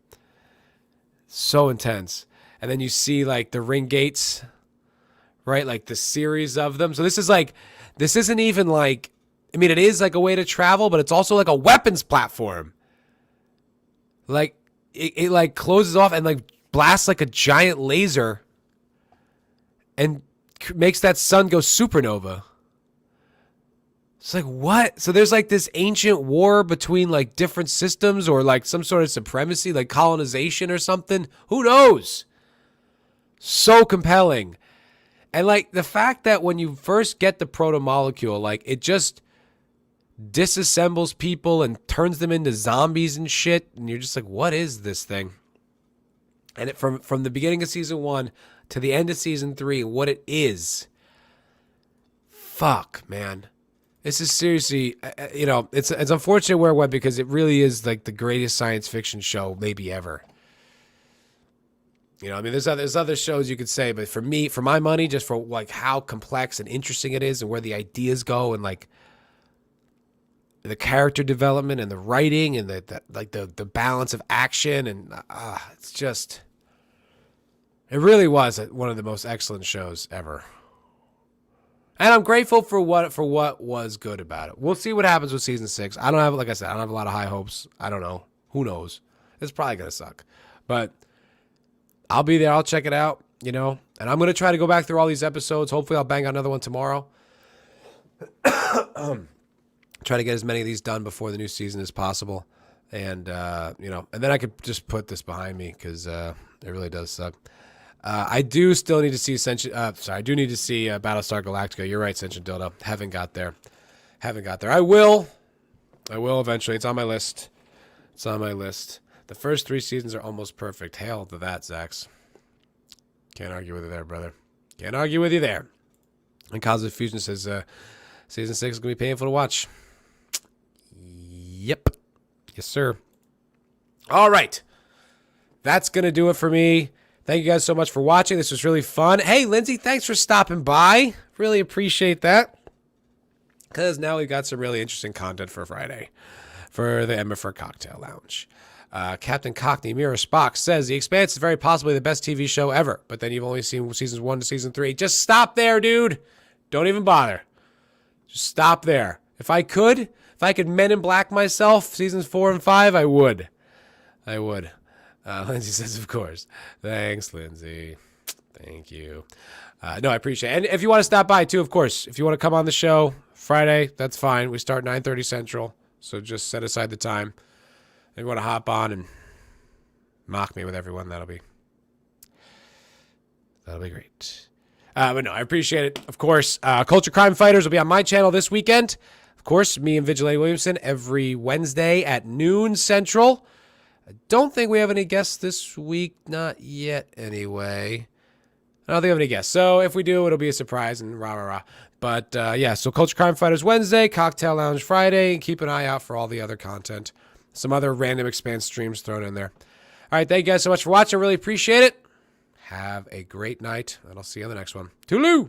So intense. And then you see like the ring gates, right? Like the series of them. So this isn't even like, I mean, it is like a way to travel, but it's also like a weapons platform. Like it like closes off and like blasts like a giant laser and makes that sun go supernova. It's like, what? So there's like this ancient war between like different systems, or like some sort of supremacy, like colonization or something. Who knows? So compelling. And like the fact that when you first get the proto-molecule, like it just disassembles people and turns them into zombies and shit. And you're just like, what is this thing? And it from the beginning of season 1 to the end of season 3, what it is. Fuck, man. This is seriously, you know, it's unfortunate where it went, because it really is like the greatest science fiction show maybe ever. You know, I mean, there's other shows you could say, but for me, for my money, just for like how complex and interesting it is and where the ideas go and like the character development and the writing and the balance of action, and it's just, it really was one of the most excellent shows ever. And I'm grateful for what was good about it. We'll see what happens with season 6. Like I said, I don't have a lot of high hopes. I don't know. Who knows? It's probably going to suck. But I'll be there. I'll check it out, you know. And I'm going to try to go back through all these episodes. Hopefully I'll bang out another one tomorrow. Try to get as many of these done before the new season as possible. And, you know, and then I could just put this behind me, because it really does suck. I do still need to see I do need to see Battlestar Galactica. You're right, Sentient Dildo. Haven't got there. I will eventually. It's on my list. The first 3 seasons are almost perfect. Hail to that, Zax. Can't argue with you there, brother. Can't argue with you there. And Cosmic Fusion says season 6 is going to be painful to watch. Yep. Yes, sir. All right. That's going to do it for me. Thank you guys so much for watching. This was really fun. Hey, Lindsay, thanks for stopping by. Really appreciate that. Because now we've got some really interesting content for Friday for the Emma Cocktail Lounge. Captain Cockney Mirror Spock says The Expanse is very possibly the best TV show ever, but then you've only seen seasons 1 to season 3. Just stop there, dude. Don't even bother. Just stop there. If I could Men in Black myself, seasons 4 and 5, I would. Lindsay says, of course. Thanks, Lindsay. Thank you. No, I appreciate it. And if you want to stop by, too, of course, if you want to come on the show Friday, that's fine. We start 9:30 Central, so just set aside the time. If you want to hop on and mock me with everyone, that'll be great. But no, I appreciate it. Of course, Culture Crime Fighters will be on my channel this weekend. Of course, me and Vigilante Williamson every Wednesday at noon Central. I don't think we have any guests this week. Not yet, anyway. I don't think we have any guests. So if we do, it'll be a surprise and rah. But yeah, so Culture Crime Fighters Wednesday, Cocktail Lounge Friday, and keep an eye out for all the other content. Some other random Expanse streams thrown in there. All right, thank you guys so much for watching. I really appreciate it. Have a great night, and I'll see you on the next one. Toodaloo!